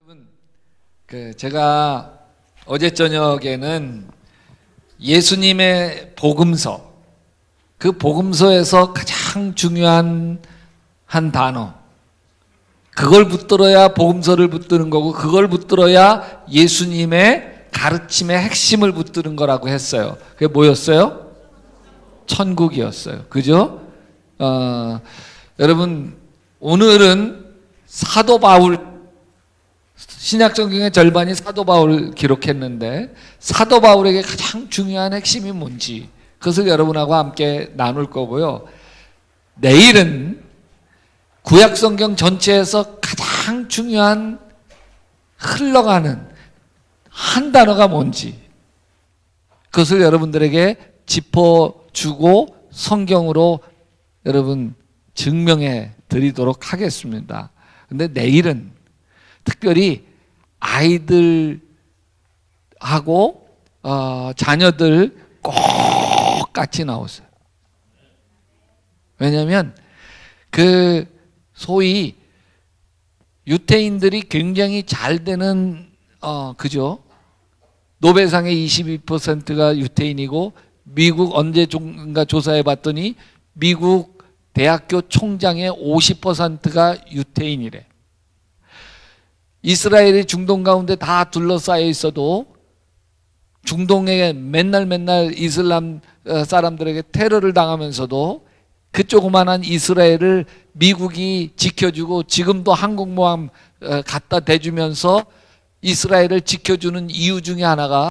여러분, 제가 어제 저녁에는 예수님의 복음서, 그 복음서에서 가장 중요한 한 단어, 그걸 붙들어야 복음서를 붙드는 거고, 그걸 붙들어야 예수님의 가르침의 핵심을 붙드는 거라고 했어요. 그게 뭐였어요? 천국이었어요. 그죠? 여러분, 오늘은 사도 바울, 신약성경의 절반이 사도 바울을 기록했는데, 사도 바울에게 가장 중요한 핵심이 뭔지 그것을 여러분하고 함께 나눌 거고요. 내일은 구약성경 전체에서 가장 중요한 흘러가는 한 단어가 뭔지 그것을 여러분들에게 짚어주고 성경으로 여러분 증명해 드리도록 하겠습니다. 근데 내일은 특별히 아이들하고 자녀들 꼭 같이 나오세요. 왜냐하면 그 소위 유태인들이 굉장히 잘 되는 그죠? 노벨상의 22%가 유태인이고, 미국 언제인가 조사해 봤더니 미국 대학교 총장의 50%가 유태인이래. 이스라엘이 중동 가운데 다 둘러싸여 있어도 중동에 맨날 이슬람 사람들에게 테러를 당하면서도 그 조그만한 이스라엘을 미국이 지켜주고, 지금도 항공모함 갖다 대주면서 이스라엘을 지켜주는 이유 중에 하나가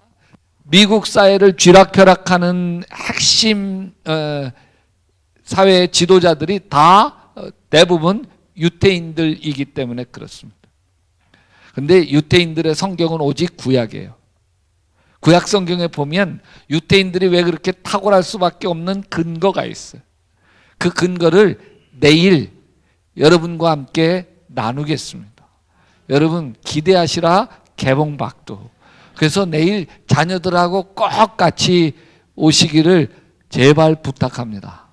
미국 사회를 쥐락펴락하는 핵심 사회의 지도자들이 다 대부분 유태인들이기 때문에 그렇습니다. 근데 유태인들의 성경은 오직 구약이에요. 구약 성경에 보면 유태인들이 왜 그렇게 탁월할 수밖에 없는 근거가 있어요. 그 근거를 내일 여러분과 함께 나누겠습니다. 여러분 기대하시라 개봉박두. 그래서 내일 자녀들하고 꼭 같이 오시기를 제발 부탁합니다.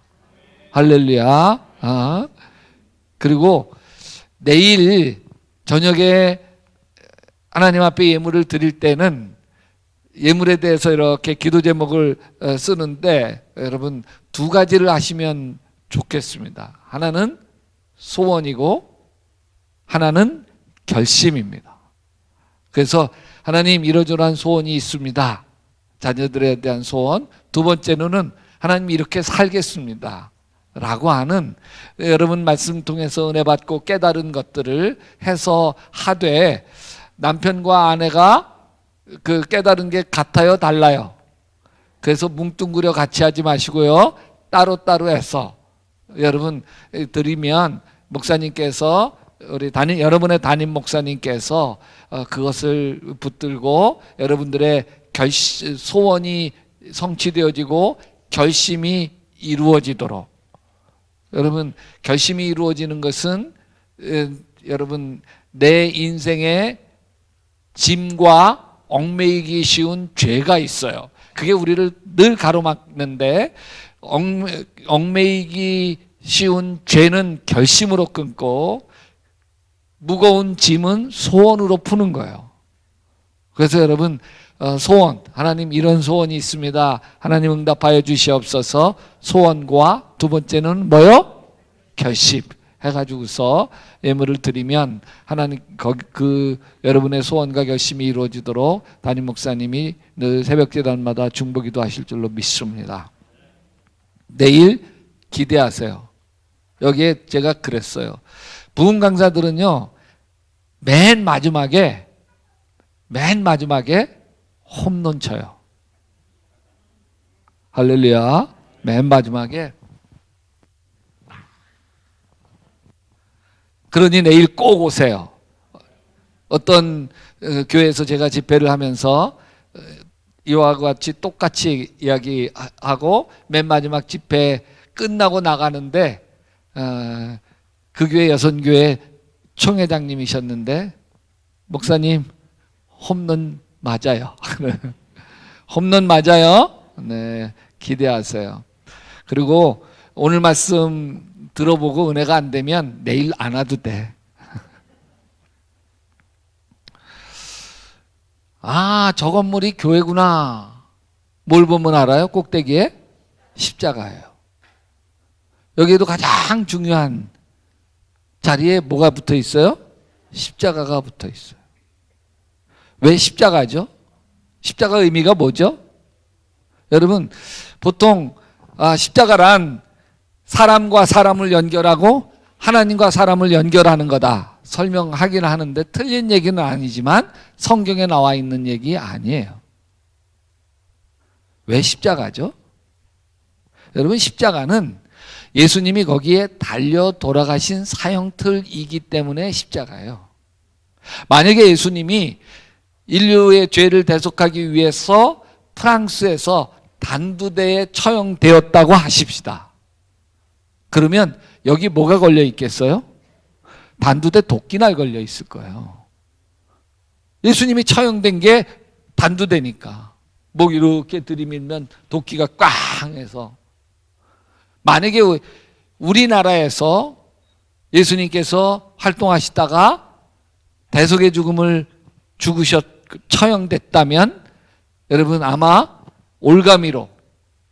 할렐루야. 그리고 내일 저녁에 하나님 앞에 예물을 드릴 때는 예물에 대해서 이렇게 기도 제목을 쓰는데, 여러분 두 가지를 하시면 좋겠습니다. 하나는 소원이고 하나는 결심입니다. 그래서 하나님 이러저러한 소원이 있습니다. 자녀들에 대한 소원. 두 번째는 하나님 이렇게 살겠습니다 라고 하는, 여러분 말씀 통해서 은혜 받고 깨달은 것들을 해서 하되, 남편과 아내가 그 깨달은 게 같아요, 달라요? 그래서 뭉뚱그려 같이 하지 마시고요, 따로따로 해서 여러분 드리면 목사님께서, 우리 여러분의 담임 목사님께서 그것을 붙들고 여러분들의 소원이 성취되어지고 결심이 이루어지도록. 여러분 결심이 이루어지는 것은 여러분 내 인생에 짐과 얽매이기 쉬운 죄가 있어요. 그게 우리를 늘 가로막는데, 얽매이기 쉬운 죄는 결심으로 끊고 무거운 짐은 소원으로 푸는 거예요. 그래서 여러분 소원, 하나님 이런 소원이 있습니다, 하나님 응답하여 주시옵소서. 소원과 두 번째는 뭐요? 결심 해가지고서 예물을 드리면 하나님 여러분의 소원과 결심이 이루어지도록 담임 목사님이 늘 새벽 제단마다 중보기도 하실 줄로 믿습니다. 내일 기대하세요. 여기에 제가 그랬어요. 부흥 강사들은요, 맨 마지막에 홈런 쳐요. 할렐루야. 맨 마지막에. 그러니 내일 꼭 오세요. 어떤 교회에서 제가 집회를 하면서 이와 같이 똑같이 이야기하고 맨 마지막 집회 끝나고 나가는데, 그 교회 여선교회 총회장님이셨는데, 목사님 홈런 맞아요. 홈런 맞아요. 네, 기대하세요. 그리고 오늘 말씀 들어보고 은혜가 안 되면 내일 안 와도 돼. 아, 저 건물이 교회구나. 뭘 보면 알아요? 꼭대기에 십자가예요. 여기에도 가장 중요한 자리에 뭐가 붙어 있어요? 십자가가 붙어 있어요. 왜 십자가죠? 십자가 의미가 뭐죠? 여러분, 보통 십자가란 사람과 사람을 연결하고 하나님과 사람을 연결하는 거다 설명하기는 하는데 틀린 얘기는 아니지만 성경에 나와 있는 얘기 아니에요. 왜 십자가죠? 여러분, 십자가는 예수님이 거기에 달려 돌아가신 사형틀이기 때문에 십자가예요. 만약에 예수님이 인류의 죄를 대속하기 위해서 프랑스에서 단두대에 처형되었다고 하십시다. 그러면 여기 뭐가 걸려 있겠어요? 단두대 도끼나 걸려 있을 거예요. 예수님이 처형된 게 단두대니까 목 이렇게 들이밀면 도끼가 꽝 해서. 만약에 우리나라에서 예수님께서 활동하시다가 대속의 죽음을 처형됐다면 여러분 아마 올가미로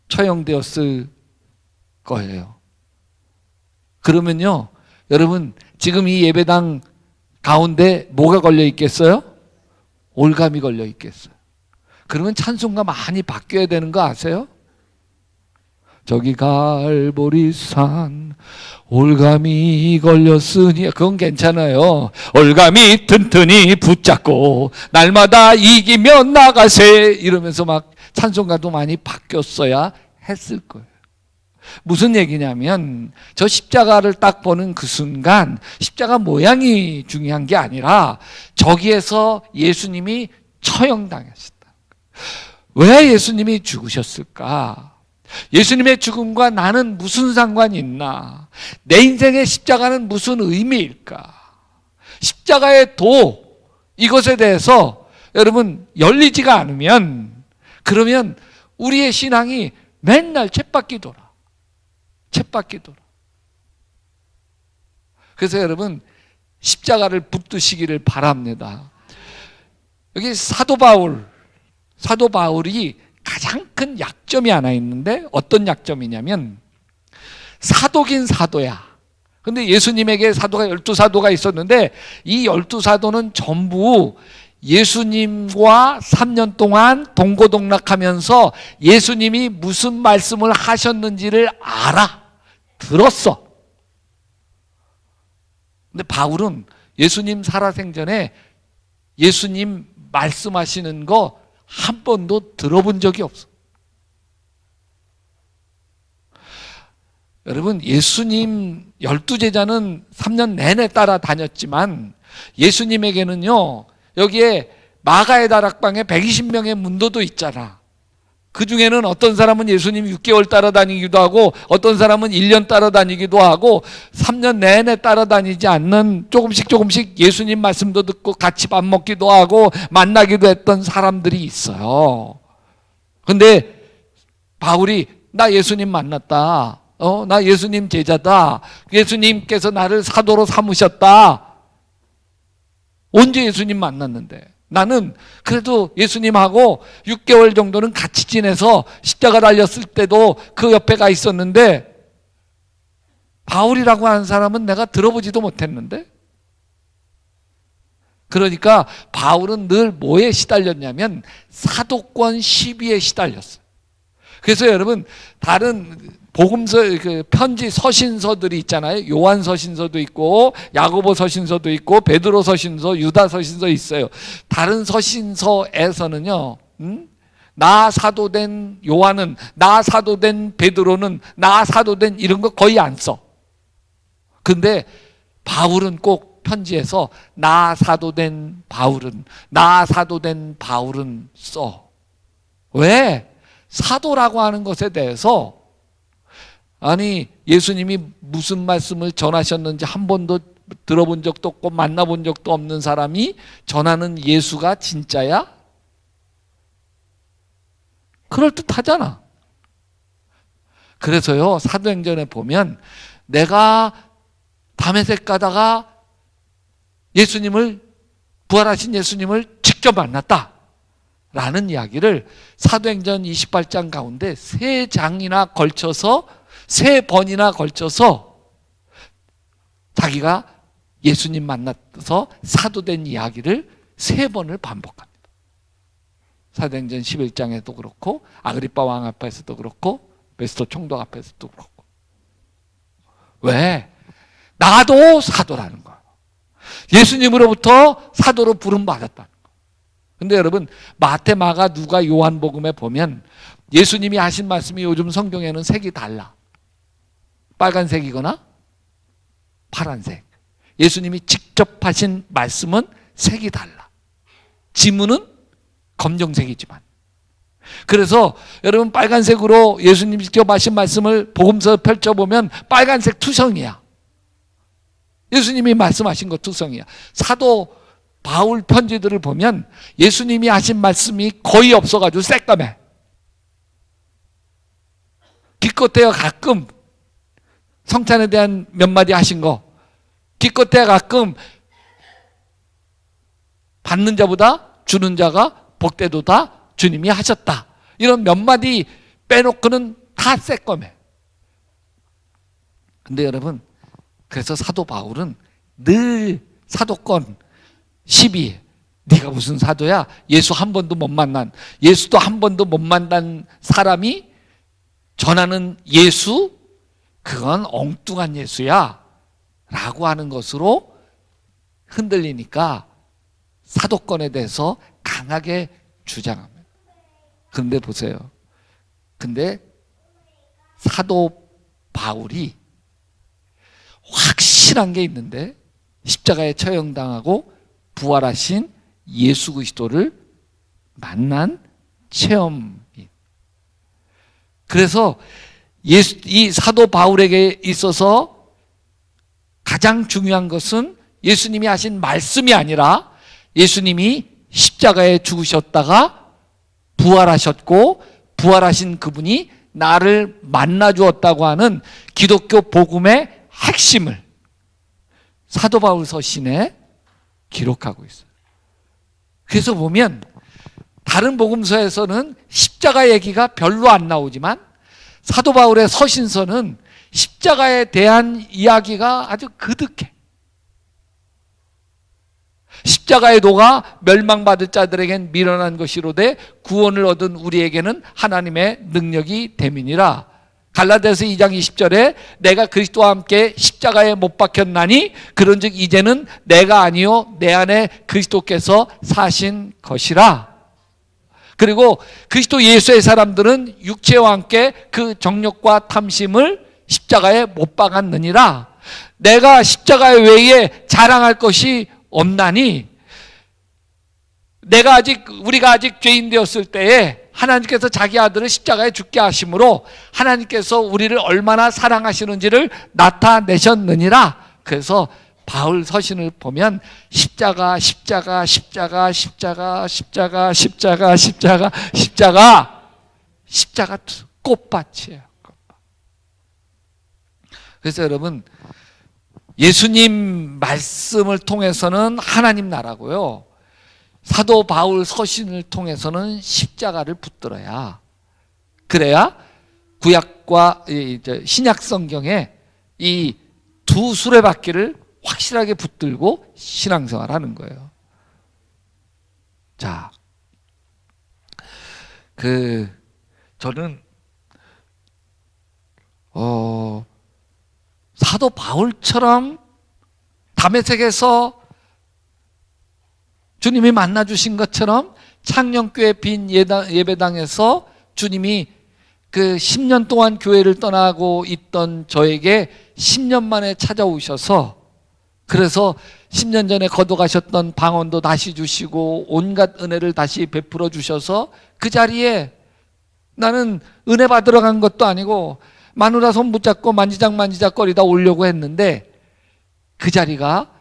처형되었을 거예요. 그러면요, 여러분 지금 이 예배당 가운데 뭐가 걸려 있겠어요? 올감이 걸려 있겠어요. 그러면 찬송가 많이 바뀌어야 되는 거 아세요? 저기 갈보리산 올감이 걸렸으니, 그건 괜찮아요. 올감이 튼튼히 붙잡고 날마다 이기며 나가세, 이러면서 막 찬송가도 많이 바뀌었어야 했을 거예요. 무슨 얘기냐면 저 십자가를 딱 보는 그 순간 십자가 모양이 중요한 게 아니라 저기에서 예수님이 처형당하셨다. 왜 예수님이 죽으셨을까? 예수님의 죽음과 나는 무슨 상관이 있나? 내 인생의 십자가는 무슨 의미일까? 십자가의 도, 이것에 대해서 여러분 열리지가 않으면, 그러면 우리의 신앙이 맨날 쳇바퀴 돌아. 쳇바퀴 돌아. 그래서 여러분 십자가를 붙드시기를 바랍니다. 여기 사도 바울이 가장 큰 약점이 하나 있는데 어떤 약점이냐면 사도긴 사도야. 근데 예수님에게 사도가 12사도가 있었는데 이 12사도는 전부 예수님과 3년 동안 동고동락하면서 예수님이 무슨 말씀을 하셨는지를 들었어. 근데 바울은 예수님 살아생전에 예수님 말씀하시는 거 한 번도 들어본 적이 없어. 여러분, 예수님 12제자는 3년 내내 따라다녔지만 예수님에게는요, 여기에 마가의 다락방에 120명의 문도도 있잖아. 그 중에는 어떤 사람은 예수님 6개월 따라다니기도 하고 어떤 사람은 1년 따라다니기도 하고 3년 내내 따라다니지 않는 조금씩 예수님 말씀도 듣고 같이 밥 먹기도 하고 만나기도 했던 사람들이 있어요. 근데 바울이 나 예수님 만났다. 나 예수님 제자다. 예수님께서 나를 사도로 삼으셨다. 언제 예수님 만났는데? 나는 그래도 예수님하고 6개월 정도는 같이 지내서 십자가 달렸을 때도 그 옆에 가 있었는데 바울이라고 하는 사람은 내가 들어보지도 못했는데. 그러니까 바울은 늘 뭐에 시달렸냐면 사도권 시비에 시달렸어요. 그래서 여러분 다른 복음서, 편지 서신서들이 있잖아요. 요한 서신서도 있고 야고보 서신서도 있고 베드로 서신서, 유다 서신서 있어요. 다른 서신서에서는요, 나 사도된 요한은, 나 사도된 베드로는, 나 사도된 이런 거 거의 안 써. 근데 바울은 꼭 편지에서 나 사도된 바울은, 나 사도된 바울은 써. 왜? 사도라고 하는 것에 대해서, 아니 예수님이 무슨 말씀을 전하셨는지 한 번도 들어본 적도 없고 만나본 적도 없는 사람이 전하는 예수가 진짜야? 그럴듯하잖아. 그래서요, 사도행전에 보면 내가 다메섹 가다가 예수님을, 부활하신 예수님을 직접 만났다. 라는 이야기를 사도행전 28장 가운데 3장이나 걸쳐서 3번이나 걸쳐서 자기가 예수님 만나서 사도된 이야기를 3번을 반복합니다. 사도행전 11장에도 그렇고 아그리빠 왕 앞에서도 그렇고 베스토 총독 앞에서도 그렇고. 왜? 나도 사도라는 거예요. 예수님으로부터 사도로 부름받았다는 거예요. 근데 여러분 마태, 마가, 누가, 요한복음에 보면 예수님이 하신 말씀이 요즘 성경에는 색이 달라. 빨간색이거나 파란색. 예수님이 직접 하신 말씀은 색이 달라. 지문은 검정색이지만. 그래서 여러분 빨간색으로 예수님이 직접 하신 말씀을 복음서 펼쳐보면 빨간색 투성이야. 예수님이 말씀하신 거 투성이야. 사도 바울 편지들을 보면 예수님이 하신 말씀이 거의 없어가지고 새까매. 기껏해야 가끔 성찬에 대한 몇 마디 하신 거, 기껏해야 가끔 받는 자보다 주는 자가 복되도다 주님이 하셨다. 이런 몇 마디 빼놓고는 다 새꺼매. 근데 여러분, 그래서 사도 바울은 늘 사도권 시비, 네가 무슨 사도야? 예수 한 번도 못 만난, 예수도 한 번도 못 만난 사람이 전하는 예수, 그건 엉뚱한 예수야 라고 하는 것으로 흔들리니까 사도권에 대해서 강하게 주장합니다. 그런데 보세요. 근데 사도 바울이 확실한 게 있는데 십자가에 처형당하고 부활하신 예수 그리스도를 만난 체험이. 그래서 이 사도 바울에게 있어서 가장 중요한 것은 예수님이 하신 말씀이 아니라 예수님이 십자가에 죽으셨다가 부활하셨고 부활하신 그분이 나를 만나 주었다고 하는 기독교 복음의 핵심을 사도 바울 서신에 기록하고 있어요. 그래서 보면 다른 복음서에서는 십자가 얘기가 별로 안 나오지만 사도 바울의 서신서는 십자가에 대한 이야기가 아주 그득해. 십자가의 도가 멸망받을 자들에겐 미련한 것이로되 구원을 얻은 우리에게는 하나님의 능력이 됨이니라. 갈라디아서 2장 20절에 내가 그리스도와 함께 십자가에 못 박혔나니 그런즉 이제는 내가 아니요 내 안에 그리스도께서 사신 것이라. 그리고 그리스도 예수의 사람들은 육체와 함께 그 정욕과 탐심을 십자가에 못 박았느니라. 내가 십자가 외에 자랑할 것이 없나니 우리가 아직 죄인 되었을 때에 하나님께서 자기 아들을 십자가에 죽게 하심으로 하나님께서 우리를 얼마나 사랑하시는지를 나타내셨느니라. 그래서 바울 서신을 보면 십자가 꽃밭이에요. 그래서 여러분 예수님 말씀을 통해서는 하나님 나라고요, 사도 바울 서신을 통해서는 십자가를 붙들어야, 그래야 구약과 신약 성경에 이 두 수레바퀴를 확실하게 붙들고 신앙생활하는 거예요. 자, 저는 사도 바울처럼 다메섹에서 주님이 만나 주신 것처럼 창녕교회 빈 예배당에서 주님이 그 10년 동안 교회를 떠나고 있던 저에게 10년 만에 찾아오셔서, 그래서 10년 전에 거둬가셨던 방언도 다시 주시고 온갖 은혜를 다시 베풀어 주셔서 그 자리에 나는 은혜 받으러 간 것도 아니고 마누라 손 붙잡고 만지작거리다 오려고 했는데 그 자리가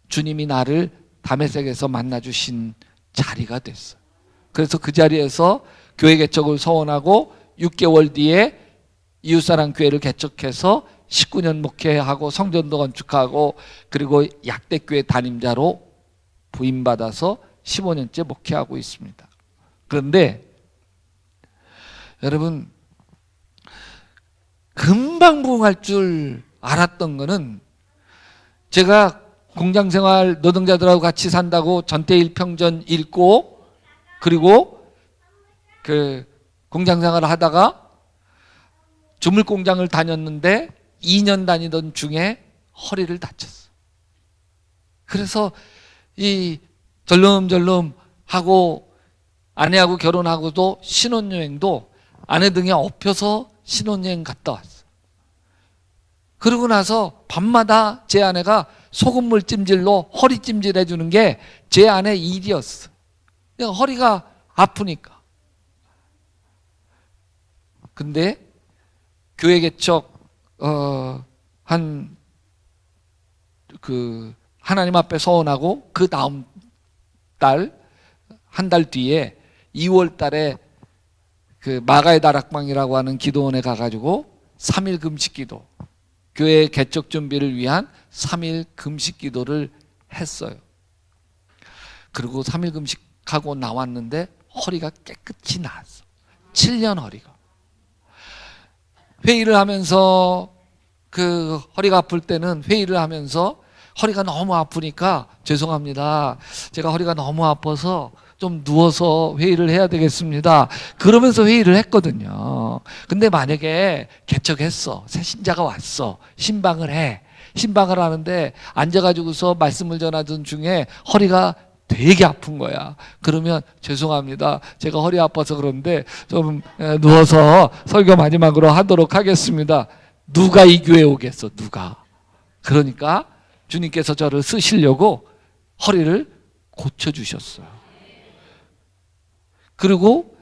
주님이 나를 다메섹에서 만나주신 자리가 됐어요. 그래서 그 자리에서 교회 개척을 서원하고 6개월 뒤에 이웃사랑 교회를 개척해서 19년 목회하고 성전도 건축하고 그리고 약대교회 담임자로 부임받아서 15년째 목회하고 있습니다. 그런데 여러분 금방 부흥할 줄 알았던 거는 제가 공장생활 노동자들하고 같이 산다고 전태일평전 읽고 그리고 그 공장생활을 하다가 주물공장을 다녔는데 2년 다니던 중에 허리를 다쳤어. 그래서 이 절름절름 하고 아내하고 결혼하고도 신혼여행도 아내 등에 업혀서 신혼여행 갔다 왔어. 그러고 나서 밤마다 제 아내가 소금물 찜질로 허리 찜질 해주는 게 제 아내 일이었어. 그냥 허리가 아프니까. 근데 교회 개척 하나님 앞에 서원하고 그 다음 달 한 달 뒤에 2월 달에 그 마가의 다락방이라고 하는 기도원에 가가지고 3일 금식 기도, 교회 개척 준비를 위한 3일 금식 기도를 했어요. 그리고 3일 금식하고 나왔는데 허리가 깨끗이 나았어. 7년 허리가. 회의를 하면서 그 허리가 아플 때는 회의를 하면서 허리가 너무 아프니까 죄송합니다. 제가 허리가 너무 아파서 좀 누워서 회의를 해야 되겠습니다. 그러면서 회의를 했거든요. 근데 만약에 개척했어. 새 신자가 왔어. 신방을 해. 신방을 하는데 앉아가지고서 말씀을 전하던 중에 허리가 되게 아픈 거야. 그러면 죄송합니다. 제가 허리 아파서 그런데 좀 누워서 설교 마지막으로 하도록 하겠습니다. 누가 이 교회에 오겠어? 누가? 그러니까 주님께서 저를 쓰시려고 허리를 고쳐주셨어요. 그리고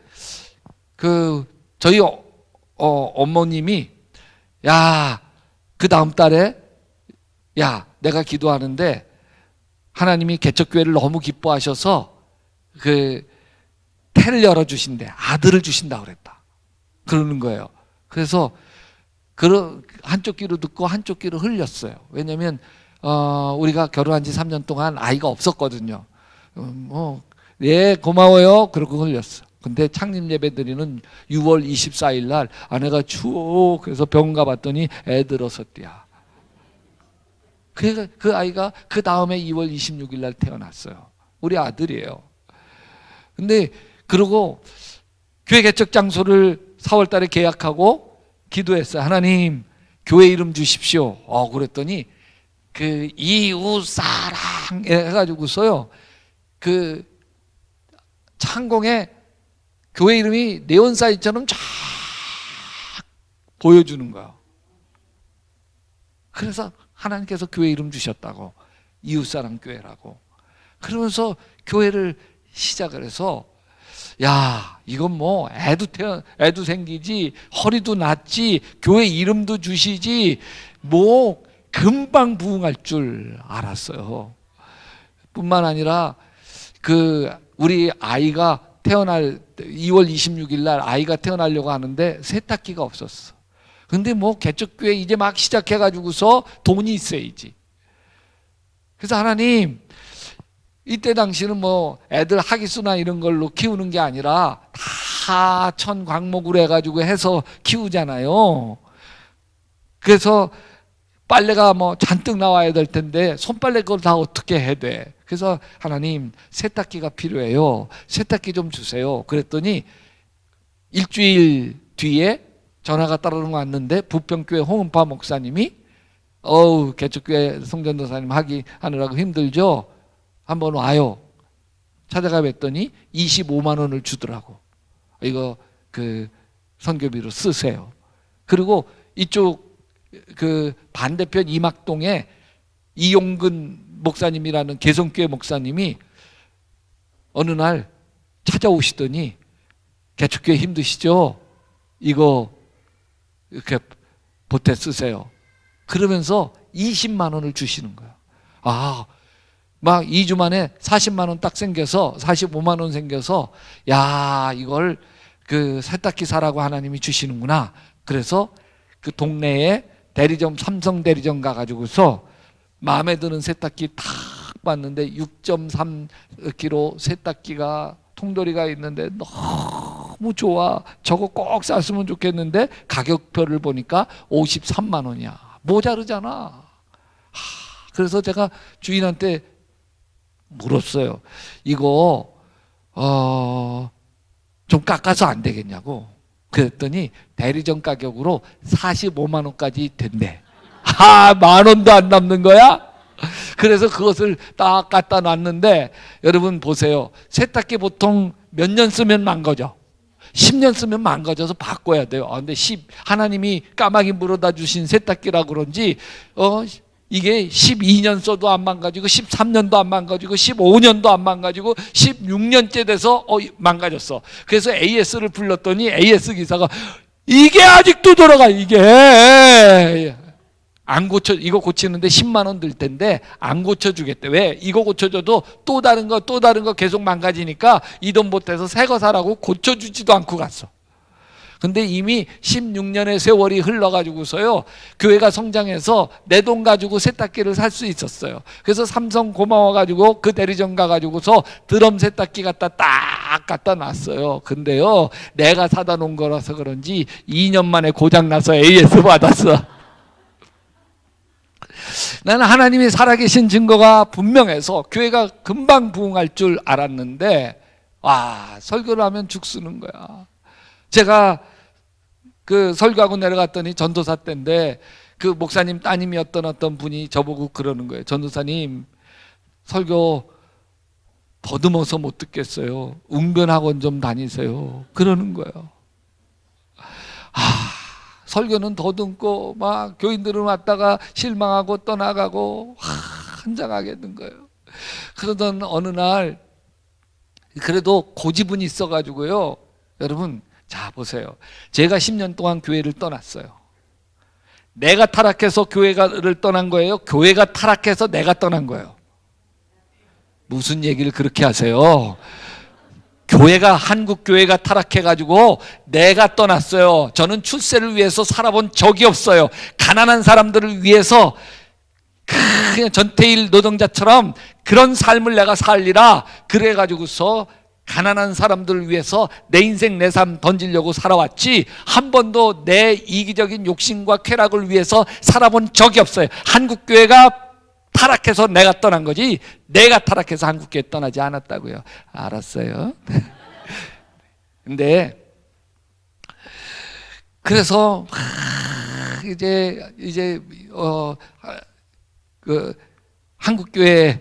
저희 어머님이 그 다음 달에 내가 기도하는데 하나님이 개척교회를 너무 기뻐하셔서 태를 열어주신대. 아들을 주신다고 그랬다. 그러는 거예요. 그래서 한쪽 귀로 듣고 한쪽 귀로 흘렸어요. 왜냐하면 우리가 결혼한 지 3년 동안 아이가 없었거든요. 예, 고마워요. 그러고 흘렸어. 근데 창립 예배 드리는 6월 24일 날 아내가 추워. 그래서 병원 가봤더니 애들 어섰대야. 그 아이가 그 다음에 2월 26일 날 태어났어요. 우리 아들이에요. 근데 그러고 교회 개척 장소를 4월 달에 계약하고 기도했어요. 하나님, 교회 이름 주십시오. 그랬더니 이웃사랑 해가지고서요. 창공에 교회 이름이 네온사인처럼 쫙 보여주는 거야. 그래서 하나님께서 교회 이름 주셨다고. 이웃사랑교회라고. 그러면서 교회를 시작을 해서 이건 뭐 애도 생기지 허리도 낫지 교회 이름도 주시지 뭐 금방 부흥할 줄 알았어요. 뿐만 아니라 우리 아이가 2월 26일 날 아이가 태어나려고 하는데 세탁기가 없었어. 근데 뭐 개척교회 이제 막 시작해가지고서 돈이 있어야지. 그래서 하나님, 이때 당시는 뭐 애들 하기수나 이런 걸로 키우는 게 아니라 다 천광목으로 해가지고 해서 키우잖아요. 그래서 빨래가 뭐 잔뜩 나와야 될 텐데 손빨래 그걸 다 어떻게 해야 돼? 그래서 하나님, 세탁기가 필요해요. 세탁기 좀 주세요. 그랬더니 일주일 뒤에 전화가 따르는 거 왔는데 부평교회 홍은파 목사님이 개척교회 송전도사님 하느라고 힘들죠? 한번 와요. 찾아가 뵀더니 25만 원을 주더라고. 이거 선교비로 쓰세요. 그리고 이쪽 반대편 이막동에 이용근 목사님이라는 개성교회 목사님이 어느 날 찾아오시더니 개척교회 힘드시죠? 이거 이렇게 보태 쓰세요. 그러면서 20만 원을 주시는 거야. 막 2주 만에 40만 원 딱 생겨서 45만 원 생겨서 이걸 세탁기 사라고 하나님이 주시는구나. 그래서 그 동네에 대리점 삼성 대리점 가가지고서 마음에 드는 세탁기 탁 봤는데 6.3kg 세탁기가 통돌이가 있는데 너무 좋아. 저거 꼭 샀으면 좋겠는데 가격표를 보니까 53만 원이야. 모자르잖아. 그래서 제가 주인한테 물었어요. 이거 좀 깎아서 안 되겠냐고. 그랬더니 대리점 가격으로 45만 원까지 된대. 만 원도 안 남는 거야? 그래서 그것을 딱 갖다 놨는데, 여러분 보세요. 세탁기 보통 몇 년 쓰면 망가져? 10년 쓰면 망가져서 바꿔야 돼요. 근데 하나님이 까마귀 물어다 주신 세탁기라 그런지 이게 12년 써도 안 망가지고 13년도 안 망가지고 15년도 안 망가지고 16년째 돼서 망가졌어. 그래서 AS를 불렀더니 AS 기사가 이게 아직도 돌아가. 이게 안 고쳐, 이거 고치는데 10만 원 들 텐데 안 고쳐주겠대. 왜? 이거 고쳐줘도 또 다른 거 계속 망가지니까 이 돈 보태서 새 거 사라고 고쳐주지도 않고 갔어. 근데 이미 16년의 세월이 흘러가지고서요, 교회가 성장해서 내 돈 가지고 세탁기를 살 수 있었어요. 그래서 삼성 고마워가지고 그 대리점 가가지고서 드럼 세탁기 갖다 놨어요. 근데요, 내가 사다 놓은 거라서 그런지 2년 만에 고장나서 AS 받았어. 나는 하나님이 살아계신 증거가 분명해서 교회가 금방 부흥할 줄 알았는데, 설교를 하면 죽 쓰는 거야. 제가 그 설교하고 내려갔더니 전도사 때인데, 그 목사님 따님이었던 어떤 분이 저보고 그러는 거예요. 전도사님, 설교 더듬어서 못 듣겠어요. 웅변학원 좀 다니세요. 그러는 거예요. 설교는 더듬고 막 교인들은 왔다가 실망하고 떠나가고 한장하게 된 거예요. 그러던 어느 날 그래도 고집은 있어가지고요, 여러분 자 보세요. 제가 10년 동안 교회를 떠났어요. 내가 타락해서 교회를 떠난 거예요? 교회가 타락해서 내가 떠난 거예요? 무슨 얘기를 그렇게 하세요? 한국 교회가 타락해가지고 내가 떠났어요. 저는 출세를 위해서 살아본 적이 없어요. 가난한 사람들을 위해서 그냥 전태일 노동자처럼 그런 삶을 내가 살리라 그래가지고서 가난한 사람들을 위해서 내 인생 내 삶 던지려고 살아왔지, 한 번도 내 이기적인 욕심과 쾌락을 위해서 살아본 적이 없어요. 한국교회가 타락해서 내가 떠난 거지, 내가 타락해서 한국교회 떠나지 않았다고요. 알았어요. 근데 그래서 이제 그 한국교회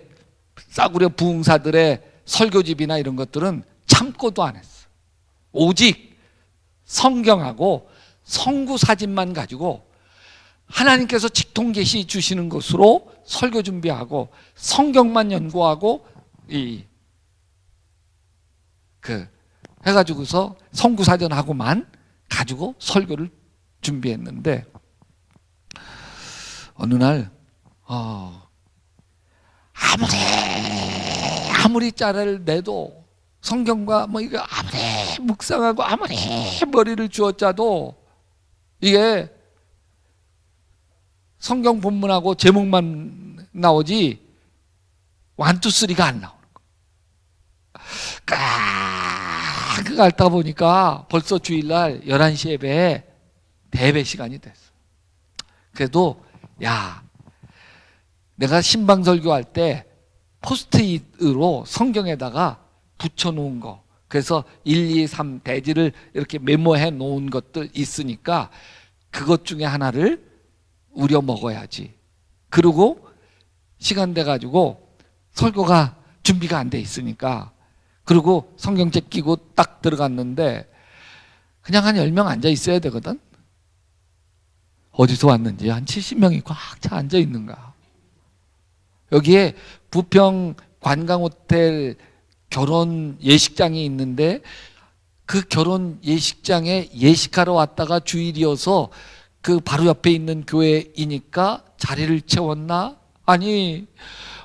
싸구려 부흥사들의 설교집이나 이런 것들은 참고도 안 했어. 오직 성경하고 성구 사진만 가지고 하나님께서 직통계시 주시는 것으로 설교 준비하고 성경만 연구하고 해가지고서 성구 사전하고만 가지고 설교를 준비했는데, 어느 날 아무리 짜를 내도 성경과 이거 아무리 묵상하고 아무리 머리를 주어짜도 이게 성경 본문하고 제목만 나오지 1, 2, 3가 안 나오는 거야. 그거 앓다 보니까 벌써 주일날 11시 예배에 대배 시간이 됐어. 그래도 내가 신방 설교할 때 포스트잇으로 성경에다가 붙여놓은 거, 그래서 1, 2, 3 대지를 이렇게 메모해 놓은 것들 있으니까 그것 중에 하나를 우려 먹어야지. 그리고 시간 돼가지고 설교가 준비가 안 돼 있으니까, 그리고 성경책 끼고 딱 들어갔는데 그냥 한 10명 앉아 있어야 되거든. 어디서 왔는지 한 70명이 꽉 차 앉아 있는 거야. 여기에 부평 관광호텔 결혼 예식장이 있는데 그 결혼 예식장에 예식하러 왔다가 주일이어서 그 바로 옆에 있는 교회이니까 자리를 채웠나? 아니,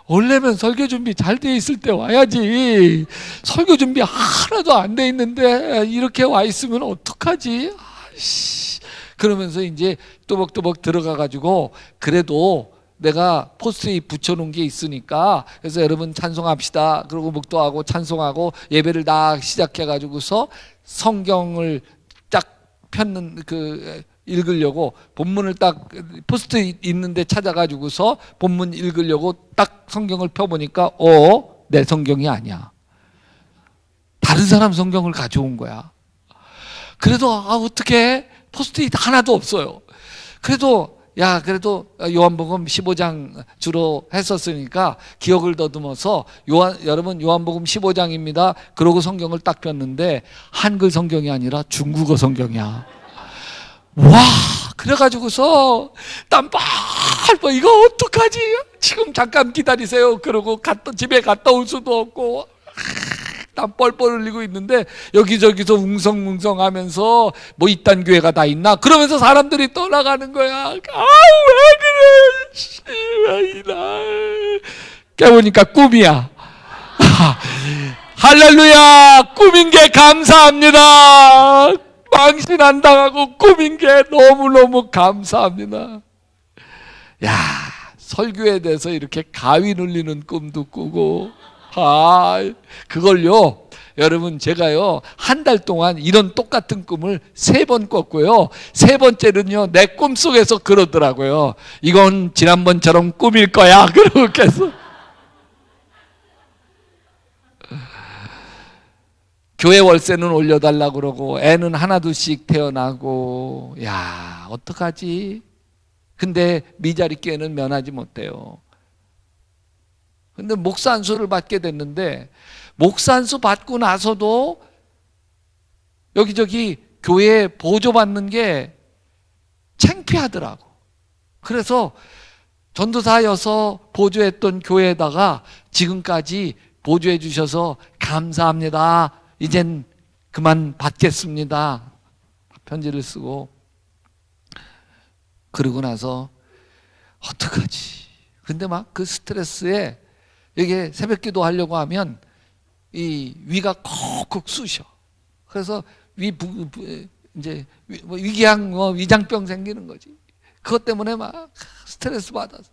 원래면 설교 준비 잘 돼 있을 때 와야지. 설교 준비 하나도 안 돼 있는데 이렇게 와 있으면 어떡하지? 그러면서 이제 또박또박 들어가 가지고 그래도 내가 포스트잇 붙여놓은 게 있으니까, 그래서 여러분 찬송합시다. 그리고 묵도하고 찬송하고 예배를 다 시작해가지고서 성경을 딱 폈는 읽으려고 본문을 딱 포스트잇 있는데 찾아가지고서 본문 읽으려고 딱 성경을 펴보니까 내 성경이 아니야. 다른 사람 성경을 가져온 거야. 그래도 어떻게 포스트잇 하나도 없어요. 그래도 요한복음 15장 주로 했었으니까 기억을 더듬어서 여러분 요한복음 15장입니다. 그러고 성경을 딱 폈는데 한글 성경이 아니라 중국어 성경이야. 와, 그래가지고서 이거 어떡하지? 지금 잠깐 기다리세요. 그러고 집에 갔다 올 수도 없고 땀 뻘뻘 흘리고 있는데 여기저기서 웅성웅성 하면서 뭐 이딴 교회가 다 있나? 그러면서 사람들이 떠나가는 거야. 왜 그래? 깨보니까 꿈이야. 할렐루야! 꿈인 게 감사합니다. 망신 안 당하고 꿈인 게 너무너무 감사합니다. 야, 설교에 대해서 이렇게 가위 눌리는 꿈도 꾸고, 그걸요, 여러분 제가요 한 달 동안 이런 똑같은 꿈을 3번 꿨고요, 3번째는요 내 꿈속에서 그러더라고요. 이건 지난번처럼 꿈일 거야. 그러고 계속 교회 월세는 올려달라고 그러고 애는 하나둘씩 태어나고, 야, 어떡하지? 근데 미자리 교회는 면하지 못해요. 근데 목사 안수를 받게 됐는데 목사 안수 받고 나서도 여기저기 교회에 보조받는 게 창피하더라고. 그래서 전도사여서 보조했던 교회에다가 지금까지 보조해 주셔서 감사합니다. 이젠 그만 받겠습니다. 편지를 쓰고, 그러고 나서 어떡하지? 근데 막 그 스트레스에 이게 새벽 기도 하려고 하면 이 위가 콕콕 쑤셔. 그래서 이제 위장병 생기는 거지. 그것 때문에 막 스트레스 받아서.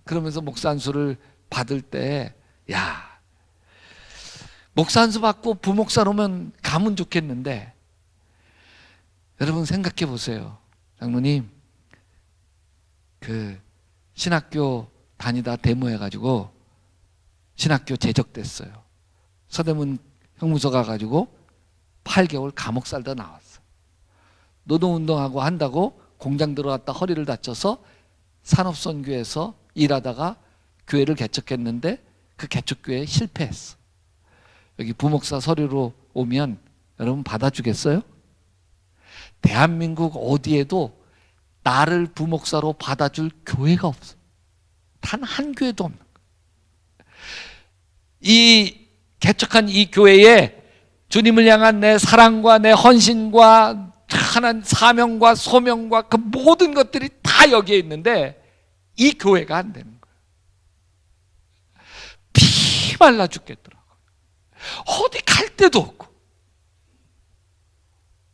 그러면서 목사 안수를 받을 때, 목사 안수 받고 부목사로 오면 가면 좋겠는데, 여러분 생각해 보세요. 장로님, 신학교 다니다 데모해가지고 신학교 제적됐어요. 서대문 형무소 가가지고 8개월 감옥 살다 나왔어. 노동운동하고 한다고 공장 들어갔다 허리를 다쳐서 산업선교에서 일하다가 교회를 개척했는데 그 개척교회에 실패했어. 여기 부목사 서류로 오면 여러분 받아주겠어요? 대한민국 어디에도 나를 부목사로 받아줄 교회가 없어. 단 한 교회도 없는 거야. 이 개척한 이 교회에 주님을 향한 내 사랑과 내 헌신과 하나님 사명과 소명과 그 모든 것들이 다 여기에 있는데 이 교회가 안 되는 거야. 피 말라 죽겠더라고. 어디 갈 데도 없고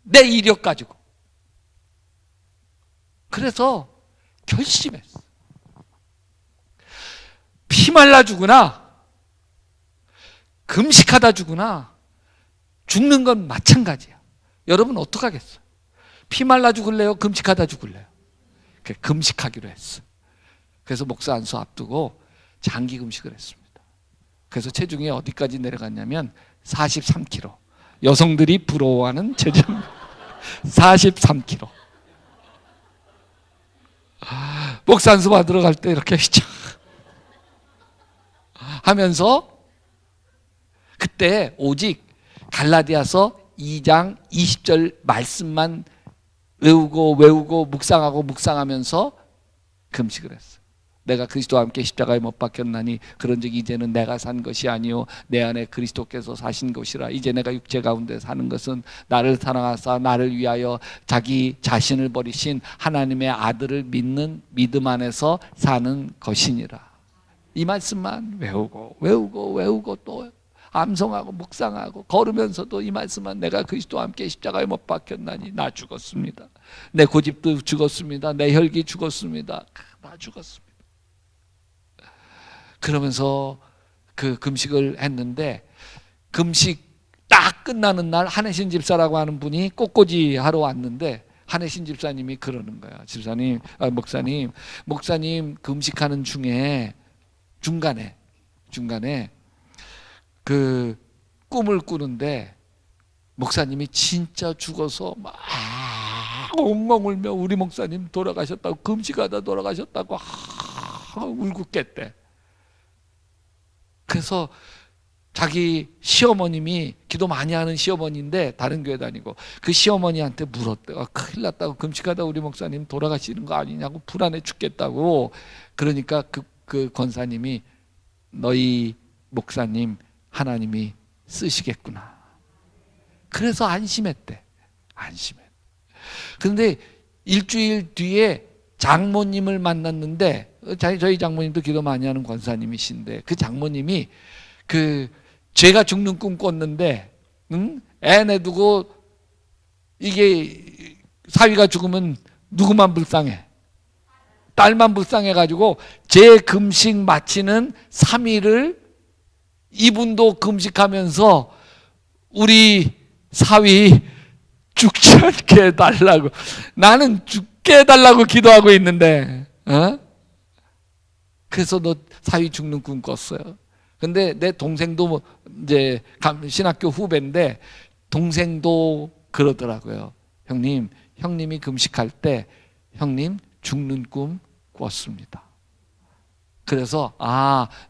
내 이력 가지고. 그래서 결심했어. 피 말라 죽으나 금식하다 죽으나 죽는 건 마찬가지야. 여러분 어떡하겠어요? 피 말라 죽을래요? 금식하다 죽을래요? 금식하기로 했어. 그래서 목사 안수 앞두고 장기 금식을 했습니다. 그래서 체중이 어디까지 내려갔냐면 43kg. 여성들이 부러워하는 체중 43kg. 목사 안수 받으러 갈 때 이렇게 하면서 그때 오직 갈라디아서 2장 20절 말씀만 외우고 묵상하면서 금식을 했어. 내가 그리스도와 함께 십자가에 못 박혔나니 그런즉 이제는 내가 산 것이 아니요 내 안에 그리스도께서 사신 것이라. 이제 내가 육체 가운데 사는 것은 나를 사랑하사 나를 위하여 자기 자신을 버리신 하나님의 아들을 믿는 믿음 안에서 사는 것이니라. 이 말씀만 외우고 또 암송하고 묵상하고 걸으면서도 이 말씀은 내가 그리스도와 함께 십자가에 못 박혔나니 나 죽었습니다. 내 고집도 죽었습니다. 내 혈기 죽었습니다. 나 죽었습니다. 그러면서 그 금식을 했는데 금식 딱 끝나는 날 한혜신 집사라고 하는 분이 꽃꽂이 하러 왔는데 한혜신 집사님이 그러는 거야. 목사님 금식하는 중에 중간에 그 꿈을 꾸는데 목사님이 진짜 죽어서 막 엉엉 울며 우리 목사님 돌아가셨다고 금식하다 돌아가셨다고 울고 깼대. 그래서 자기 시어머님이 기도 많이 하는 시어머니인데 다른 교회 다니고 그 시어머니한테 물었대. 큰일 났다고 금식하다 우리 목사님 돌아가시는 거 아니냐고 불안해 죽겠다고. 그러니까 그 권사님이 너희 목사님 하나님이 쓰시겠구나. 그래서 안심했대. 그런데 일주일 뒤에 장모님을 만났는데 저희 장모님도 기도 많이 하는 권사님이신데 그 장모님이 제가 죽는 꿈 꿨는데 애 내두고 이게 사위가 죽으면 누구만 불쌍해? 딸만 불쌍해가지고 제 금식 마치는 3일을 이분도 금식하면서 우리 사위 죽지 않게 해달라고. 나는 죽게 해달라고 기도하고 있는데 그래서 너 사위 죽는 꿈 꿨어요. 근데 내 동생도 이제 신학교 후배인데 동생도 그러더라고요. 형님이 금식할 때 형님 죽는 꿈 꿨습니다. 그래서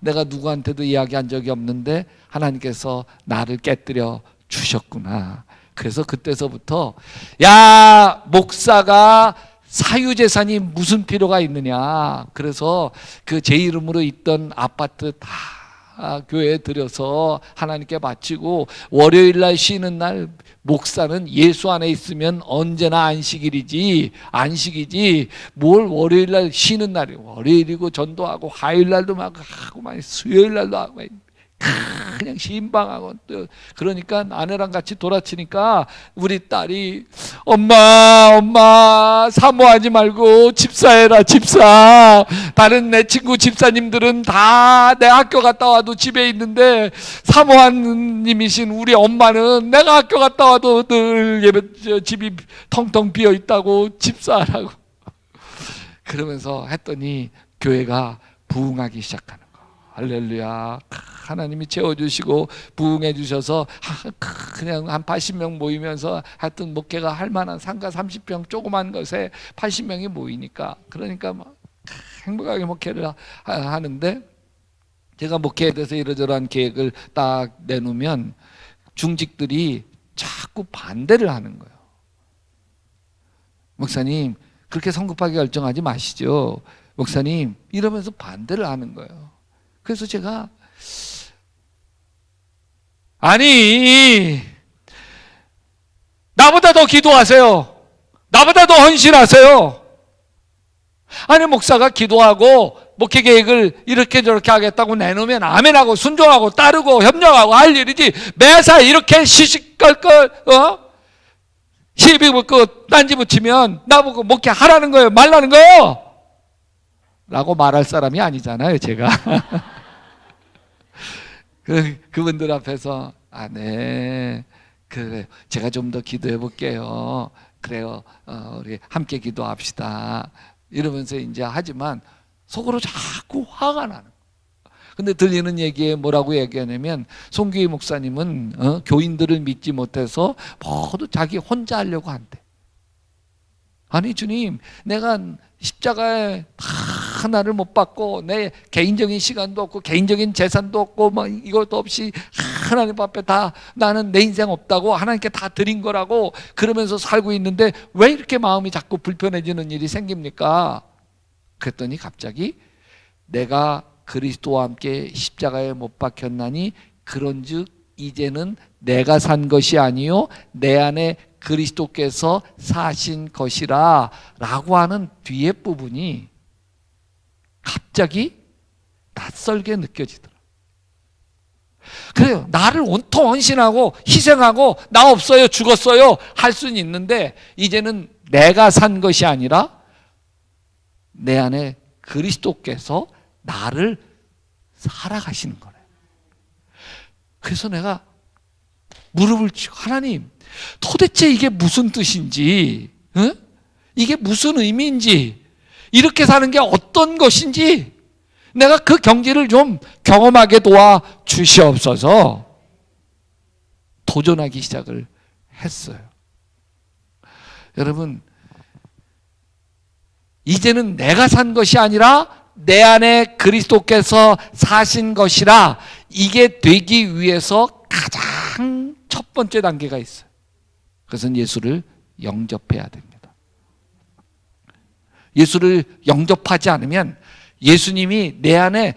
내가 누구한테도 이야기한 적이 없는데 하나님께서 나를 깨뜨려 주셨구나. 그래서 그때서부터 야 목사가 사유재산이 무슨 필요가 있느냐. 그래서 그 제 이름으로 있던 아파트 다 교회에 들여서 하나님께 바치고 월요일날 쉬는 날 목사는 예수 안에 있으면 언제나 안식이지 뭘 월요일날 쉬는 날이 월요일이고 전도하고 화요일날도 막 하고 수요일날도 하고 그냥 신방하고 또 그러니까 아내랑 같이 돌아치니까 우리 딸이 엄마 사모하지 말고 집사해라 집사. 다른 내 친구 집사님들은 다 내 학교 갔다 와도 집에 있는데 사모하님이신 우리 엄마는 내가 학교 갔다 와도 늘 집이 텅텅 비어 있다고 집사하라고. 그러면서 했더니 교회가 부흥하기 시작하는 거. 할렐루야. 하나님이 채워주시고 부흥해 주셔서 그냥 한 80명 모이면서 하여튼 목회가 할 만한 상가 30평 조그만 것에 80명이 모이니까 그러니까 막 행복하게 목회를 하는데 제가 목회에 대해서 이러저러한 계획을 딱 내놓으면 중직들이 자꾸 반대를 하는 거예요. 목사님 그렇게 성급하게 결정하지 마시죠. 목사님 이러면서 반대를 하는 거예요. 그래서 제가 아니 나보다 더 기도하세요. 나보다 더 헌신하세요. 아니 목사가 기도하고 목회 계획을 이렇게 저렇게 하겠다고 내놓으면 아멘하고 순종하고 따르고 협력하고 할 일이지 매사 이렇게 시시껄껄 시비 붙고 딴지 붙이면 나보고 목회 하라는 거예요 말라는 거예요? 라고 말할 사람이 아니잖아요 제가. 그분들 앞에서 네 그래 제가 좀 더 기도해 볼게요. 그래요 우리 함께 기도합시다 이러면서 이제 하지만 속으로 자꾸 화가 나는. 근데 들리는 얘기에 뭐라고 얘기하냐면 송규희 목사님은 교인들을 믿지 못해서 모두 자기 혼자 하려고 한대. 아니 주님 내가 십자가에 하나를 못 받고 내 개인적인 시간도 없고 개인적인 재산도 없고 막 이것도 없이 하나님 앞에 다 나는 내 인생 없다고 하나님께 다 드린 거라고 그러면서 살고 있는데 왜 이렇게 마음이 자꾸 불편해지는 일이 생깁니까? 그랬더니 갑자기 내가 그리스도와 함께 십자가에 못 박혔나니 그런즉 이제는 내가 산 것이 아니요 내 안에 그리스도께서 사신 것이라 라고 하는 뒤에 부분이 갑자기 낯설게 느껴지더라. 그래요. 나를 온통 헌신하고 희생하고 나 없어요, 죽었어요 할 수는 있는데 이제는 내가 산 것이 아니라 내 안에 그리스도께서 나를 살아가시는 거예요. 그래서 내가 무릎을 치고 하나님 도대체 이게 무슨 뜻인지, 응? 이게 무슨 의미인지, 이렇게 사는 게 어떤 것인지 내가 그 경지를 좀 경험하게 도와 주시옵소서. 도전하기 시작을 했어요. 여러분, 이제는 내가 산 것이 아니라 내 안에 그리스도께서 사신 것이라, 이게 되기 위해서 가장 첫 번째 단계가 있어요. 그것은 예수를 영접해야 됩니다. 예수를 영접하지 않으면 예수님이 내 안에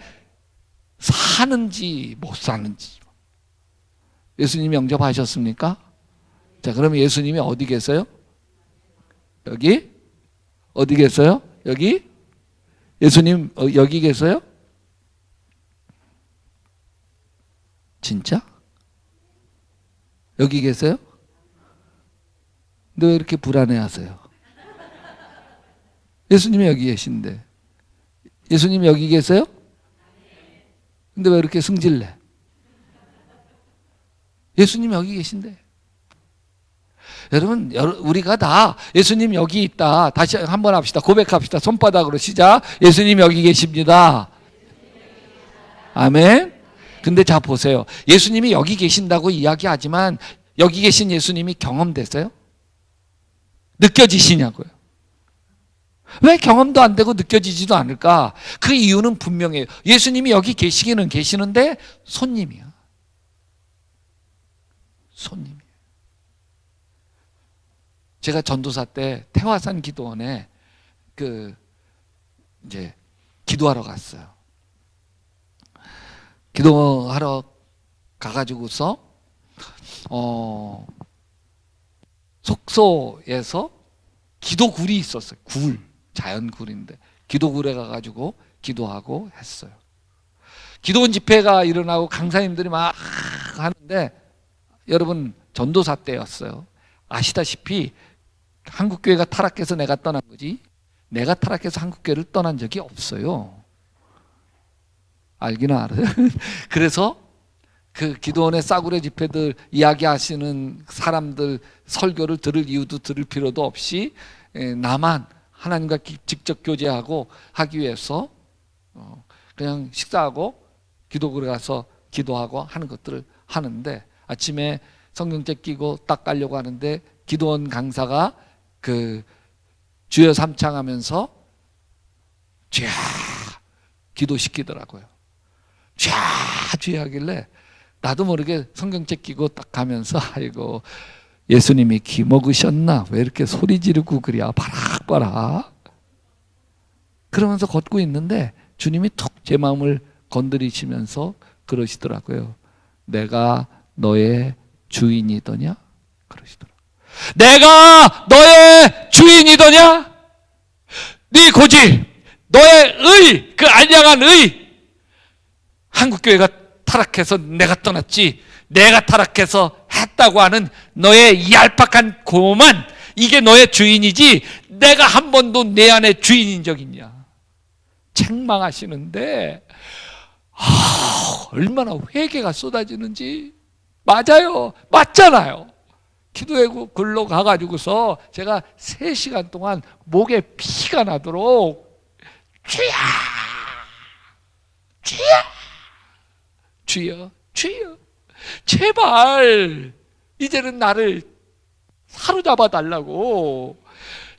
사는지 못 사는지. 예수님 영접하셨습니까? 자, 그러면 예수님이 어디 계세요? 여기? 어디 계세요? 여기? 예수님 여기 계세요? 진짜? 여기 계세요? 근데 왜 이렇게 불안해하세요? 예수님이 여기 계신데. 예수님 여기 계세요? 근데 왜 이렇게 승질내? 예수님 여기 계신데. 여러분, 우리가 다 예수님 여기 있다. 다시 한번 합시다. 고백합시다. 손바닥으로 시작. 예수님 여기 계십니다. 아멘. 근데 자 보세요. 예수님이 여기 계신다고 이야기하지만 여기 계신 예수님이 경험됐어요? 느껴지시냐고요? 왜 경험도 안 되고 느껴지지도 않을까? 그 이유는 분명해요. 예수님이 여기 계시기는 계시는데 손님이야. 손님이에요. 제가 전도사 때 태화산 기도원에 이제 기도하러 갔어요. 기도하러 가가지고서 속소에서 기도굴이 있었어요. 굴, 자연굴인데 기도굴에 가가지고 기도하고 했어요. 기도원 집회가 일어나고 강사님들이 막 하는데, 여러분 전도사 때였어요. 아시다시피 한국교회가 타락해서 내가 떠난 거지, 내가 타락해서 한국교회를 떠난 적이 없어요. 알기는 알아요. 그래서 그 기도원의 싸구려 집회들 이야기하시는 사람들 설교를 들을 이유도 들을 필요도 없이 나만 하나님과 직접 교제하고 하기 위해서 그냥 식사하고 기도굴에 가서 기도하고 하는 것들을 하는데, 아침에 성경책 끼고 딱 가려고 하는데 기도원 강사가 그 주여 삼창하면서 쥐야 기도시키더라고요. 쥐야 하길래 나도 모르게 성경책 끼고 딱 가면서 아이고 예수님이 기 먹으셨나? 왜 이렇게 소리 지르고 그래야 바락바락. 그러면서 걷고 있는데 주님이 툭 제 마음을 건드리시면서 그러시더라고요. 내가 너의 주인이더냐? 그러시더라고요. 내가 너의 주인이더냐? 네 고집, 너의 의, 그 알량한 의. 한국교회가 타락해서 내가 떠났지, 내가 타락해서 했다고 하는 너의 얄팍한 고만, 이게 너의 주인이지 내가 한 번도 내 안에 주인인 적 있냐? 책망하시는데 얼마나 회개가 쏟아지는지. 맞아요, 맞잖아요. 기도회고 글로 가가지고서 제가 3시간 동안 목에 피가 나도록 주야 주야 주여 주여 제발 이제는 나를 사로잡아 달라고.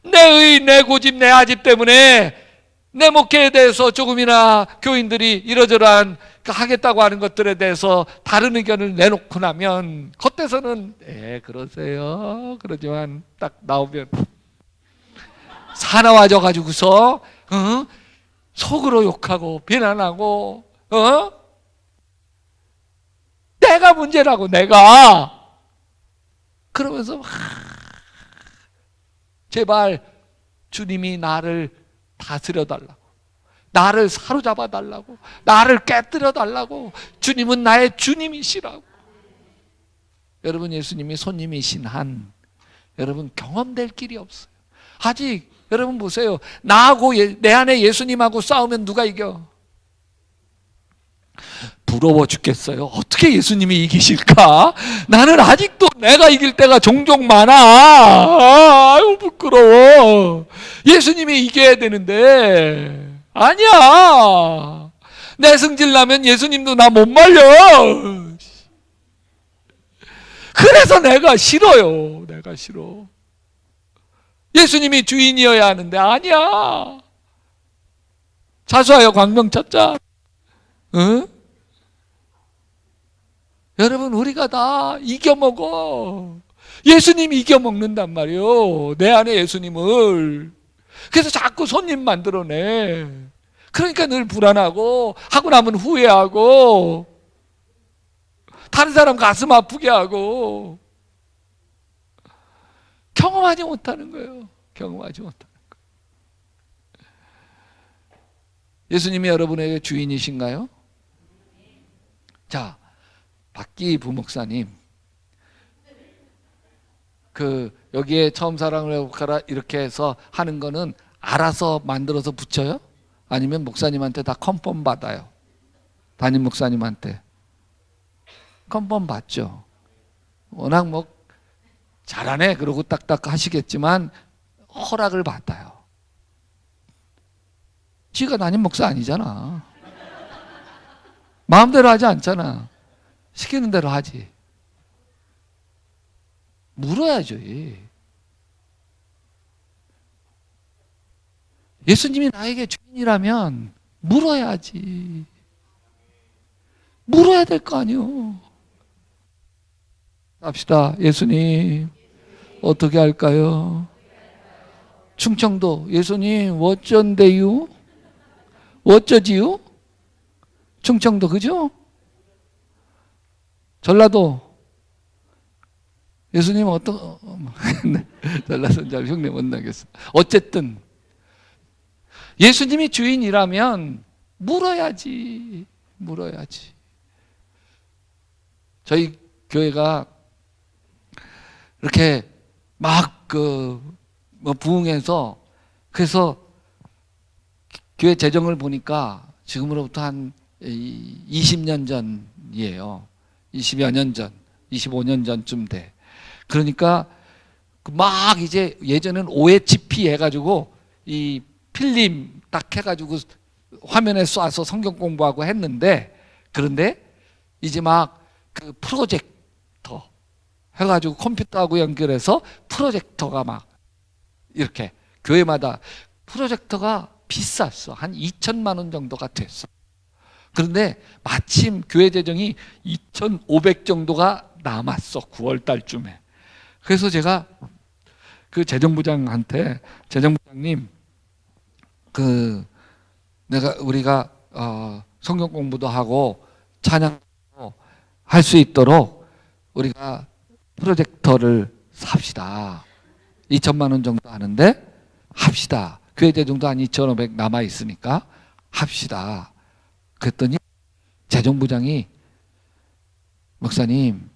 내 의, 내 고집, 내 아집 때문에 내 목회에 대해서 조금이나 교인들이 이러저러한 하겠다고 하는 것들에 대해서 다른 의견을 내놓고 나면 겉에서는 그러세요 딱 나오면 사나워져 가지고서 속으로 욕하고 비난하고 내가 문제라고, 내가. 그러면서 제발 주님이 나를 다스려 달라고. 나를 사로잡아 달라고, 나를 깨뜨려 달라고. 주님은 나의 주님이시라고. 여러분, 예수님이 손님이신 한 여러분 경험될 길이 없어요. 아직 여러분 보세요. 나하고 내 안에 예수님하고 싸우면 누가 이겨? 부러워 죽겠어요. 어떻게 예수님이 이기실까? 나는 아직도 내가 이길 때가 종종 많아. 아유 부끄러워. 예수님이 이겨야 되는데 아니야. 내 승질 나면 예수님도 나 못 말려. 그래서 내가 싫어요. 내가 싫어. 예수님이 주인이어야 하는데 아니야. 자수하여 광명 찾자. 응? 여러분, 우리가 다 이겨먹어. 예수님이 이겨먹는단 말이에요. 내 안에 예수님을. 그래서 자꾸 손님 만들어내. 그러니까 늘 불안하고, 하고 나면 후회하고, 다른 사람 가슴 아프게 하고, 경험하지 못하는 거예요. 경험하지 못하는 거예요. 예수님이 여러분에게 주인이신가요? 자, 박기 부목사님, 여기에 처음 사랑을 회복하라 이렇게 해서 하는 거는 알아서 만들어서 붙여요? 아니면 목사님한테 다 컨펌 받아요? 담임 목사님한테 컨펌 받죠. 워낙 뭐 잘하네 그러고 딱딱 하시겠지만 허락을 받아요. 지가 담임 목사 아니잖아. 마음대로 하지 않잖아. 시키는 대로 하지. 물어야죠. 예수님이 나에게 주인이라면 물어야지. 물어야 될 거 아니요. 합시다. 예수님 어떻게 할까요? 충청도 예수님 어쩐데요? 어쩌지요? 충청도 그죠? 전라도 예수님 전라도는 잘 흉내 못 나겠어. 어쨌든 예수님이 주인이라면 물어야지. 물어야지. 저희 교회가 이렇게 막 부흥해서 그래서 교회 재정을 보니까 지금으로부터 한 20년 전이에요. 20여 년 전, 25년 전쯤 돼. 그러니까 막 이제 예전엔 OHP 해가지고 이 필름 딱 해가지고 화면에 쏴서 성경 공부하고 했는데, 그런데 이제 막 그 프로젝터 해가지고 컴퓨터하고 연결해서 프로젝터가 막 이렇게 교회마다 프로젝터가 비쌌어. 한 2천만 원 정도가 됐어. 그런데 마침 교회 재정이 2,500 정도가 남았어. 9월 달쯤에. 그래서 제가 그 재정부장한테, 재정부장님, 우리가 성경 공부도 하고 찬양도 할 수 있도록 우리가 프로젝터를 삽시다. 2천만 원 정도 하는데 합시다. 교회 재정도 한 2,500 남아 있으니까 합시다. 그랬더니 재정부장이 목사님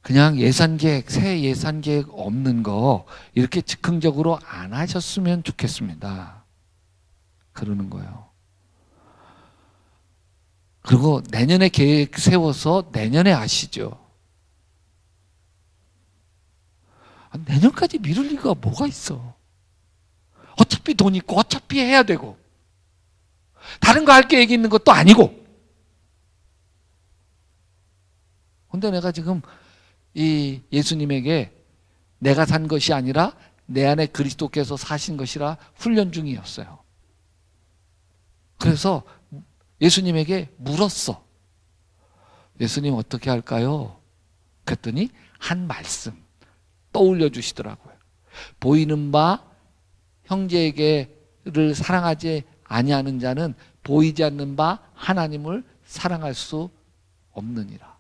그냥 예산계획, 새 예산계획 없는 거 이렇게 즉흥적으로 안 하셨으면 좋겠습니다. 그러는 거예요. 그리고 내년에 계획 세워서 내년에 하시죠. 내년까지 미룰 리가 뭐가 있어. 어차피 돈 있고 어차피 해야 되고 다른 거 할 계획이 있는 것도 아니고. 근데 내가 지금 이 예수님에게 내가 산 것이 아니라 내 안에 그리스도께서 사신 것이라 훈련 중이었어요. 그래서 예수님에게 물었어. 예수님 어떻게 할까요? 그랬더니 한 말씀 떠올려 주시더라고요. 보이는 바 형제에게를 사랑하지 아니하는 자는 보이지 않는 바 하나님을 사랑할 수 없느니라.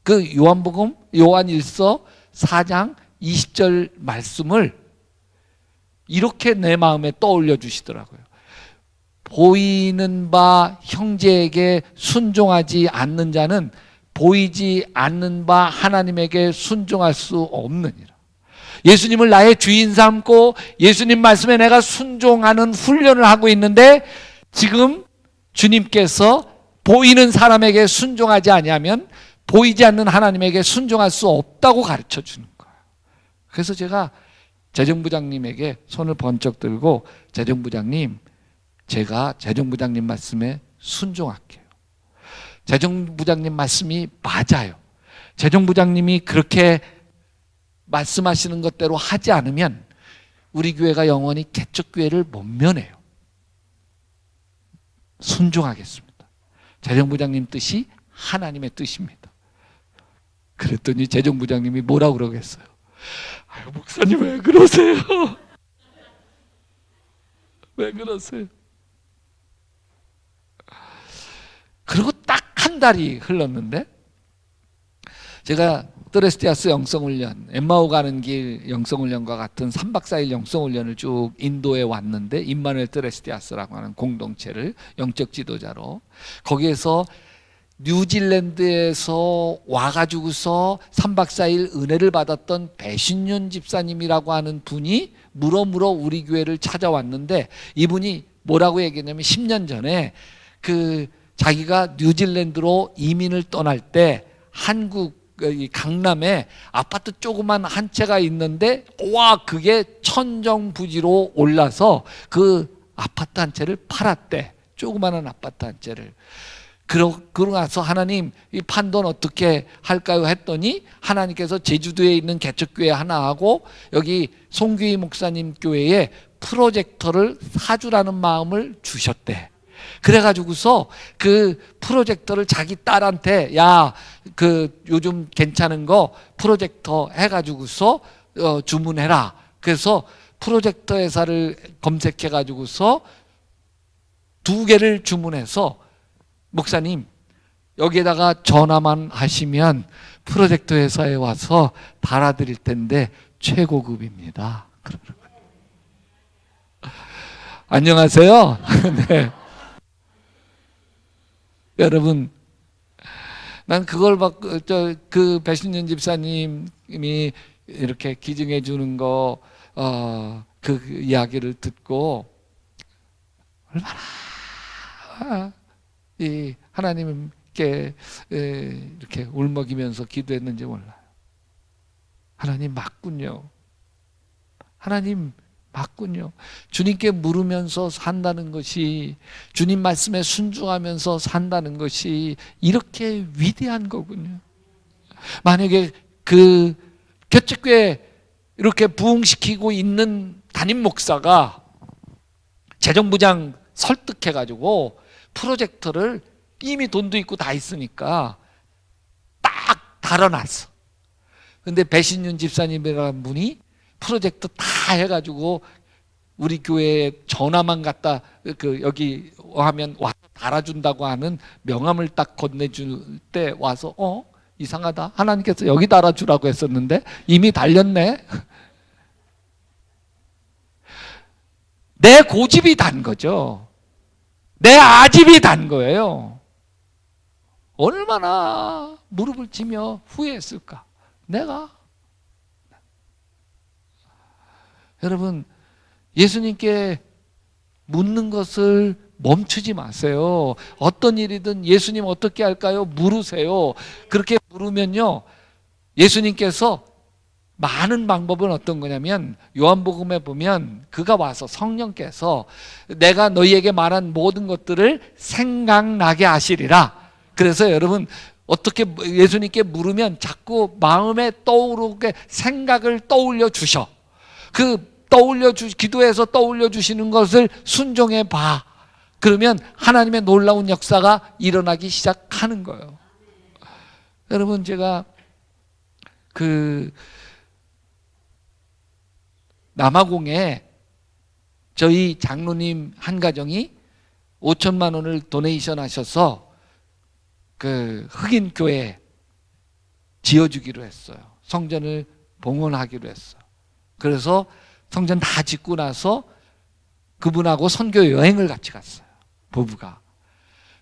그 요한복음 요한일서 4장 20절 말씀을 이렇게 내 마음에 떠올려 주시더라고요. 보이는 바 형제에게 순종하지 않는 자는 보이지 않는 바 하나님에게 순종할 수 없느니라. 예수님을 나의 주인 삼고 예수님 말씀에 내가 순종하는 훈련을 하고 있는데 지금 주님께서 보이는 사람에게 순종하지 아니하면 보이지 않는 하나님에게 순종할 수 없다고 가르쳐 주는 거예요. 그래서 제가 재정부장님에게 손을 번쩍 들고, 재정부장님, 제가 재정부장님 말씀에 순종할게요. 재정부장님 말씀이 맞아요. 재정부장님이 그렇게 말씀하시는 것대로 하지 않으면 우리 교회가 영원히 개척교회를 못 면해요. 순종하겠습니다. 재정부장님 뜻이 하나님의 뜻입니다. 그랬더니 재정부장님이 뭐라고 그러겠어요? 아유, 목사님 왜 그러세요? 왜 그러세요? 그리고 딱 한 달이 흘렀는데 제가 드레스티아스 영성훈련, 엠마오 가는 길 영성훈련과 같은 3박 4일 영성훈련을 쭉 인도에 왔는데, 임마누엘 드레스티아스라고 하는 공동체를 영적 지도자로, 거기에서 뉴질랜드에서 와가지고서 3박 4일 은혜를 받았던 배신윤 집사님이라고 하는 분이 물어물어 우리 교회를 찾아왔는데, 이분이 뭐라고 얘기했냐면 10년 전에 자기가 뉴질랜드로 이민을 떠날 때 한국 강남에 아파트 조그만 한 채가 있는데, 와, 그게 천정부지로 올라서 그 아파트 한 채를 팔았대. 조그마한 아파트 한 채를. 그러고 나서 하나님, 이 판돈 어떻게 할까요? 했더니 하나님께서 제주도에 있는 개척교회 하나하고 여기 송규희 목사님 교회에 프로젝터를 사주라는 마음을 주셨대. 그래가지고서 그 프로젝터를 자기 딸한테, 야, 요즘 괜찮은 거 프로젝터 해가지고서 주문해라. 그래서 프로젝터 회사를 검색해가지고서 2개를 주문해서, 목사님 여기에다가 전화만 하시면 프로젝터 회사에 와서 달아드릴 텐데 최고급입니다. 안녕하세요. 네. 여러분, 난 그걸 그 배신윤 집사님이 이렇게 기증해 주는 거, 그 이야기를 듣고 얼마나 이 하나님께 이렇게 울먹이면서 기도했는지 몰라요. 하나님 맞군요. 하나님 맞군요. 주님께 물으면서 산다는 것이, 주님 말씀에 순종하면서 산다는 것이 이렇게 위대한 거군요. 만약에 그 개척교회 이렇게 부흥시키고 있는 담임 목사가 재정부장 설득해가지고 프로젝터를, 이미 돈도 있고 다 있으니까 딱 달아놨어. 근데 배신윤 집사님이라는 분이 프로젝터 다 해가지고 우리 교회에 전화만 갖다 여기 하면 와서 달아준다고 하는 명함을 딱 건네줄 때 와서, 이상하다, 하나님께서 여기 달아주라고 했었는데 이미 달렸네. 내 고집이 단 거죠. 내 아집이 단 거예요. 얼마나 무릎을 치며 후회했을까. 내가. 여러분, 예수님께 묻는 것을 멈추지 마세요. 어떤 일이든 예수님 어떻게 할까요? 물으세요. 그렇게 물으면요, 예수님께서 많은 방법은 어떤 거냐면, 요한복음에 보면 그가 와서, 성령께서 내가 너희에게 말한 모든 것들을 생각나게 하시리라. 그래서 여러분, 어떻게 예수님께 물으면 자꾸 마음에 떠오르게 생각을 떠올려 주셔. 기도해서 떠올려 주시는 것을 순종해 봐. 그러면 하나님의 놀라운 역사가 일어나기 시작하는 거예요. 여러분, 제가 남아공에 저희 장로님 한 가정이 5천만 원을 도네이션 하셔서 흑인 교회 지어주기로 했어요. 성전을 봉헌하기로 했어요. 그래서 성전 다 짓고 나서 그분하고 선교 여행을 같이 갔어요. 부부가.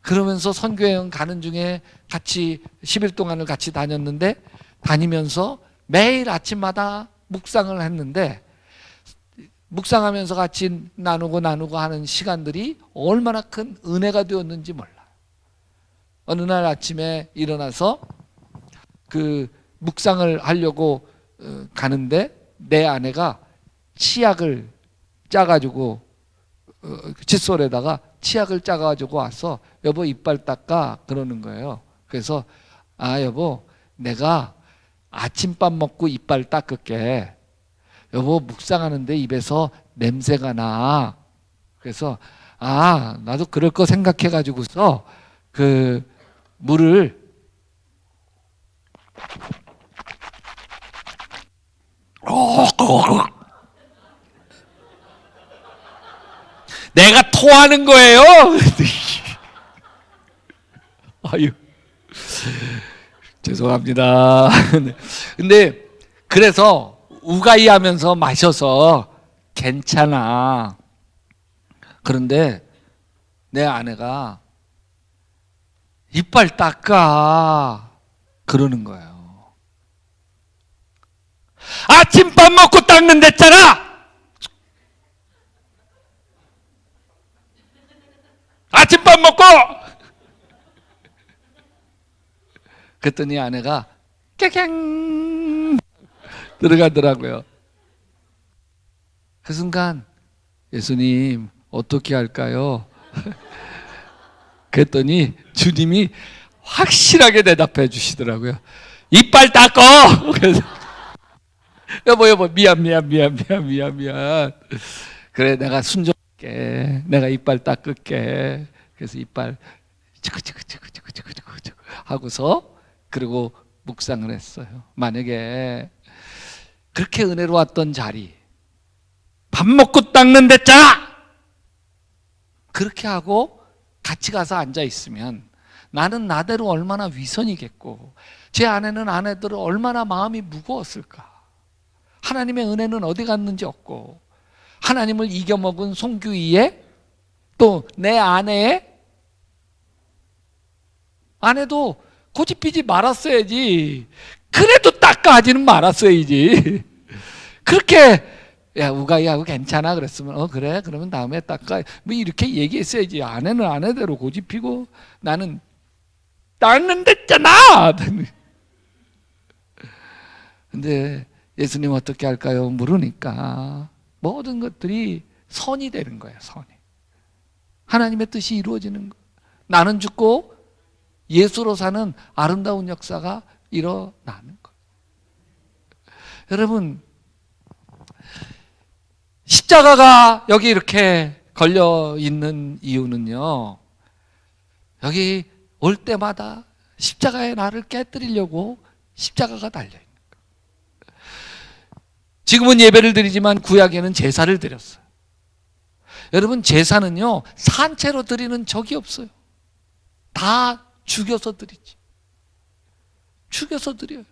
그러면서 선교여행 가는 중에 같이 10일 동안을 같이 다녔는데, 다니면서 매일 아침마다 묵상을 했는데, 묵상하면서 같이 나누고 하는 시간들이 얼마나 큰 은혜가 되었는지 몰라요. 어느 날 아침에 일어나서 그 묵상을 하려고 가는데, 내 아내가 치약을 짜가지고 칫솔에다가 치약을 짜가지고 와서 여보 이빨 닦아 그러는 거예요. 그래서 아 여보 내가 아침밥 먹고 이빨 닦을게. 여보 묵상하는데 입에서 냄새가 나. 그래서 아 나도 그럴 거 생각해 가지고서 그 물을 내가 토하는 거예요. 아유 죄송합니다. 근데 그래서 우가이 하면서 마셔서 괜찮아. 그런데 내 아내가 이빨 닦아 그러는 거예요. 아침밥 먹고 닦는 데잖아. 아침밥 먹고. 그랬더니 아내가 깨갱 들어가더라고요. 그 순간 예수님 어떻게 할까요? 그랬더니 주님이 확실하게 대답해 주시더라고요. 이빨 닦어. 그래서 여보 미안. 그래 내가 순종할게. 내가 이빨 닦을게. 그래서 이빨 치크치크 하고서 그리고 묵상을 했어요. 만약에 그렇게 은혜로웠던 자리, 밥 먹고 닦는 데잖아. 그렇게 하고 같이 가서 앉아 있으면 나는 나대로 얼마나 위선이겠고, 제 아내는 아내대로 얼마나 마음이 무거웠을까. 하나님의 은혜는 어디 갔는지 없고, 하나님을 이겨먹은 송규이의 또 내 아내도 고집피지 말았어야지. 그래도 닦아 하지는 말았어야지. 그렇게 야 우가이하고 괜찮아 그랬으면 그래 그러면 다음에 닦아 뭐 이렇게 얘기했어야지. 아내는 아내대로 고집피고 나는 닦는 데잖아. 근데 예수님 어떻게 할까요? 물으니까 모든 것들이 선이 되는 거예요. 선이. 하나님의 뜻이 이루어지는 거예요. 나는 죽고 예수로 사는 아름다운 역사가 일어나는 거예요. 여러분 십자가가 여기 이렇게 걸려 있는 이유는요, 여기 올 때마다 십자가의 나를 깨뜨리려고 십자가가 달려 있는 거예요. 지금은 예배를 드리지만 구약에는 제사를 드렸어요. 여러분 제사는요 산채로 드리는 적이 없어요. 다 죽여서 드리지. 죽여서 드려요.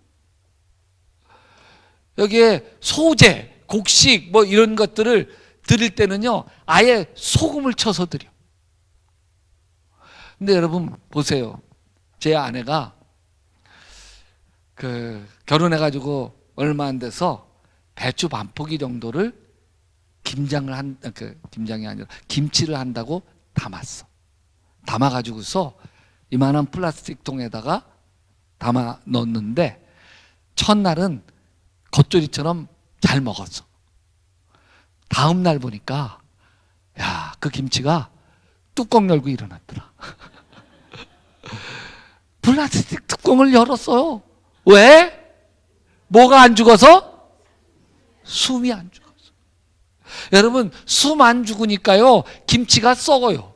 여기에 소제, 곡식 뭐 이런 것들을 드릴 때는요 아예 소금을 쳐서 드려. 근데 여러분 보세요. 제 아내가 결혼해가지고 얼마 안 돼서 배추 반 포기 정도를 김장이 아니라 김치를 한다고 담았어. 담아가지고서 이만한 플라스틱 통에다가 담아 넣었는데 첫날은 겉절이처럼 잘 먹었어. 다음 날 보니까 야, 그 김치가 뚜껑 열고 일어났더라. 플라스틱 뚜껑을 열었어요. 왜? 뭐가 안 죽어서? 숨이 안 죽었어. 여러분 숨 안 죽으니까요 김치가 썩어요.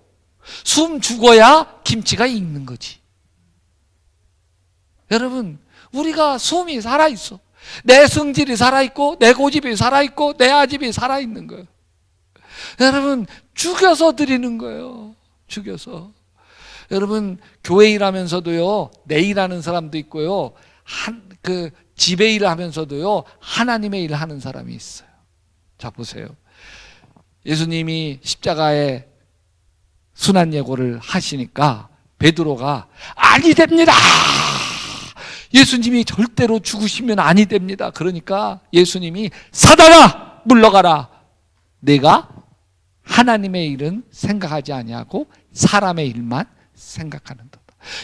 숨 죽어야 김치가 익는 거지. 여러분 우리가 숨이 살아있어. 내 성질이 살아있고 내 고집이 살아있고 내 아집이 살아있는 거예요. 여러분 죽여서 드리는 거예요. 죽여서. 여러분 교회 일하면서도요 내 일하는 사람도 있고요 집에 일하면서도요 하나님의 일을 하는 사람이 있어요. 자 보세요. 예수님이 십자가에 순환 예고를 하시니까 베드로가 아니 됩니다. 예수님이 절대로 죽으시면 아니 됩니다. 그러니까 예수님이 사단아 물러가라. 내가 하나님의 일은 생각하지 아니하고 사람의 일만 생각하는도다.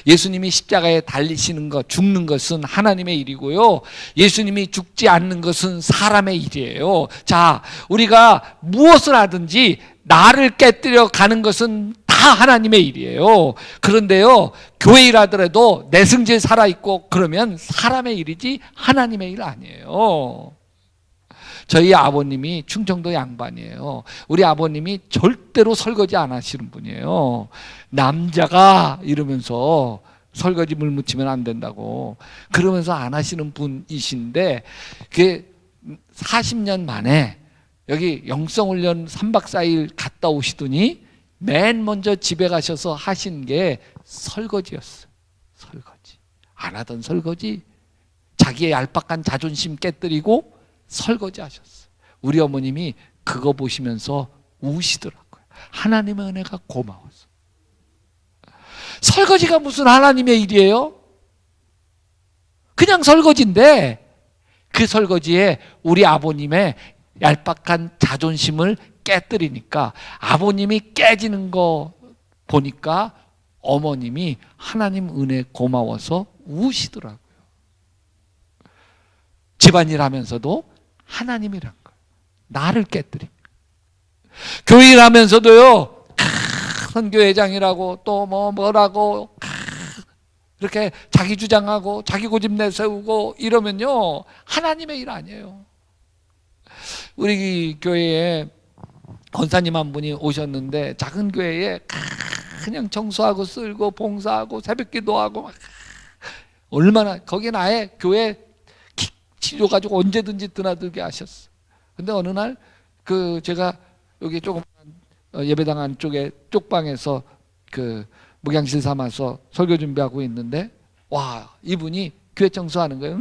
예수님이 십자가에 달리시는 것, 죽는 것은 하나님의 일이고요. 예수님이 죽지 않는 것은 사람의 일이에요. 자, 우리가 무엇을 하든지 나를 깨뜨려 가는 것은 다 하나님의 일이에요. 그런데요, 교회 일하더라도 내 성질 살아있고 그러면 사람의 일이지 하나님의 일 아니에요. 저희 아버님이 충청도 양반이에요. 우리 아버님이 절대로 설거지 안 하시는 분이에요. 남자가 이러면서 설거지 물 묻히면 안 된다고 그러면서 안 하시는 분이신데, 그게 40년 만에 여기 영성훈련 3박 4일 갔다 오시더니 맨 먼저 집에 가셔서 하신 게 설거지였어요. 설거지. 안 하던 설거지, 자기의 얄팍한 자존심 깨뜨리고 설거지 하셨어요. 우리 어머님이 그거 보시면서 우시더라고요. 하나님의 은혜가 고마워서. 설거지가 무슨 하나님의 일이에요? 그냥 설거지인데 그 설거지에 우리 아버님의 얄팍한 자존심을 깨뜨리니까 아버님이 깨지는 거 보니까 어머님이 하나님 은혜 고마워서 우시더라고요. 집안일 하면서도 하나님이란 거예요. 나를 깨뜨리. 교회 일 하면서도요, 선교회장이라고 또 뭐라고 이렇게 자기 주장하고 자기 고집 내세우고 이러면요, 하나님의 일 아니에요. 우리 교회에 권사님 한 분이 오셨는데 작은 교회에 그냥 청소하고 쓸고 봉사하고 새벽기도하고 막 얼마나, 거기는 아예 교회 치료 가지고 언제든지 드나들게 하셨어. 근데 어느 날 그 제가 여기 조금 예배당 안쪽에 쪽방에서 그 목양실 삼아서 설교 준비하고 있는데 와, 이분이 교회 청소하는 거예요.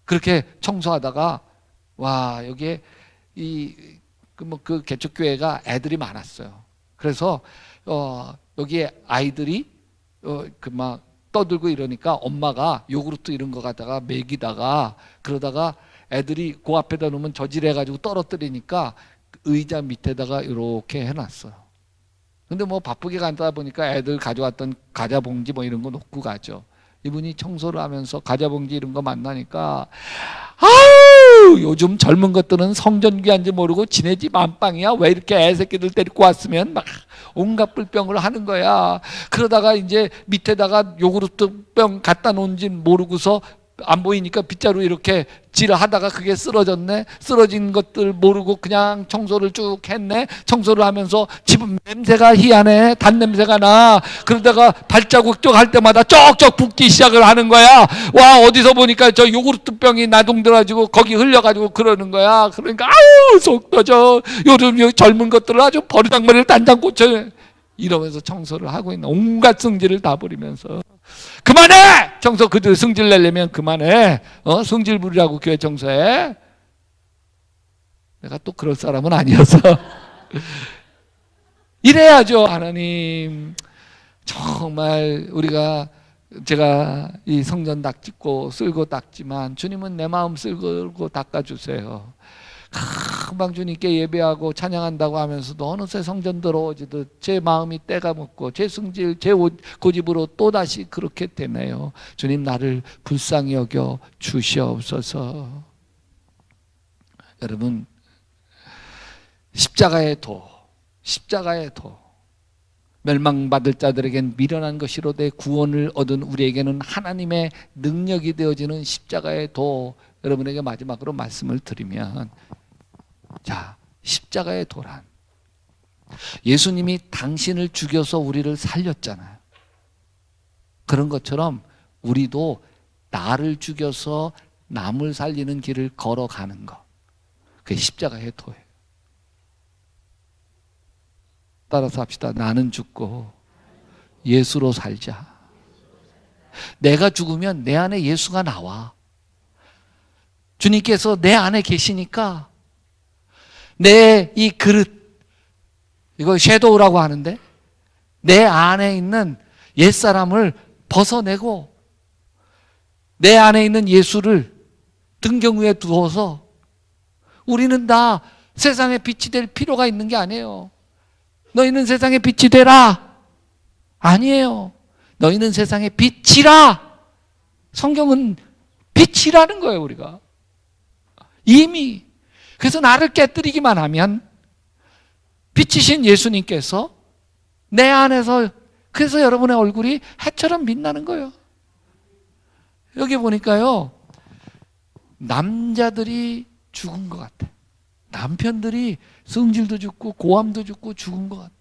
그렇게 청소하다가 와, 여기에 그 개척교회가 애들이 많았어요. 그래서 여기에 아이들이 막 떠들고 이러니까 엄마가 요구르트 이런 거 갖다가 먹이다가 그러다가 애들이 그 앞에다 놓으면 저질해가지고 떨어뜨리니까 의자 밑에다가 이렇게 해놨어요. 근데 뭐 바쁘게 간다 보니까 애들 가져왔던 과자 봉지 뭐 이런 거 놓고 가죠. 이분이 청소를 하면서 과자 봉지 이런 거 만나니까 아우, 요즘 젊은 것들은 성전 귀한지 모르고 지네 집 안방이야. 왜 이렇게 애새끼들 데리고 왔으면 막 온갖 불병을 하는 거야. 그러다가 이제 밑에다가 요구르트 병 갖다 놓은지 모르고서 안 보이니까 빗자루 이렇게 질하다가 그게 쓰러졌네. 쓰러진 것들 모르고 그냥 청소를 쭉 했네. 청소를 하면서 집은 냄새가 희한해. 단냄새가 나. 그러다가 발자국 쪽 할 때마다 쩍쩍 붓기 시작을 하는 거야. 와, 어디서 보니까 저 요구르트 병이 나동들어가지고 거기 흘려가지고 그러는 거야. 그러니까 아유, 속 터져. 요즘 젊은 것들은 아주 버리장머리를 단장 꽂혀 이러면서 청소를 하고 있는, 온갖 성질을 다 부리면서 그만해! 청소 그들 성질 내려면 그만해. 성질 부리라고 교회 청소해. 내가 또 그럴 사람은 아니어서 이래야죠. 하나님 정말 제가 이 성전 딱 짓고 쓸고 닦지만 주님은 내 마음 쓸고 닦아주세요. 금방 주님께 예배하고 찬양한다고 하면서도 어느새 성전 들어오지듯 제 마음이 때가 묻고 제 성질, 제 고집으로 또다시 그렇게 되네요. 주님, 나를 불쌍히 여겨 주시옵소서. 여러분, 십자가의 도, 멸망받을 자들에겐 미련한 것이로되 구원을 얻은 우리에게는 하나님의 능력이 되어지는 십자가의 도. 여러분에게 마지막으로 말씀을 드리면, 자, 십자가의 도란, 예수님이 당신을 죽여서 우리를 살렸잖아요. 그런 것처럼 우리도 나를 죽여서 남을 살리는 길을 걸어가는 것, 그게 십자가의 도예요. 따라서 합시다. 나는 죽고 예수로 살자. 내가 죽으면 내 안에 예수가 나와. 주님께서 내 안에 계시니까 내 이 그릇, 이거 섀도우라고 하는데 내 안에 있는 옛사람을 벗어내고 내 안에 있는 예수를 등경 위에 두어서 우리는 다 세상의 빛이 될 필요가 있는 게 아니에요. 너희는 세상의 빛이 되라. 아니에요. 너희는 세상의 빛이라. 성경은 빛이라는 거예요, 우리가. 이미. 그래서 나를 깨뜨리기만 하면 빛이신 예수님께서 내 안에서, 그래서 여러분의 얼굴이 해처럼 빛나는 거예요. 여기 보니까요, 남자들이 죽은 것 같아. 남편들이 성질도 죽고 고함도 죽고 죽은 것 같아.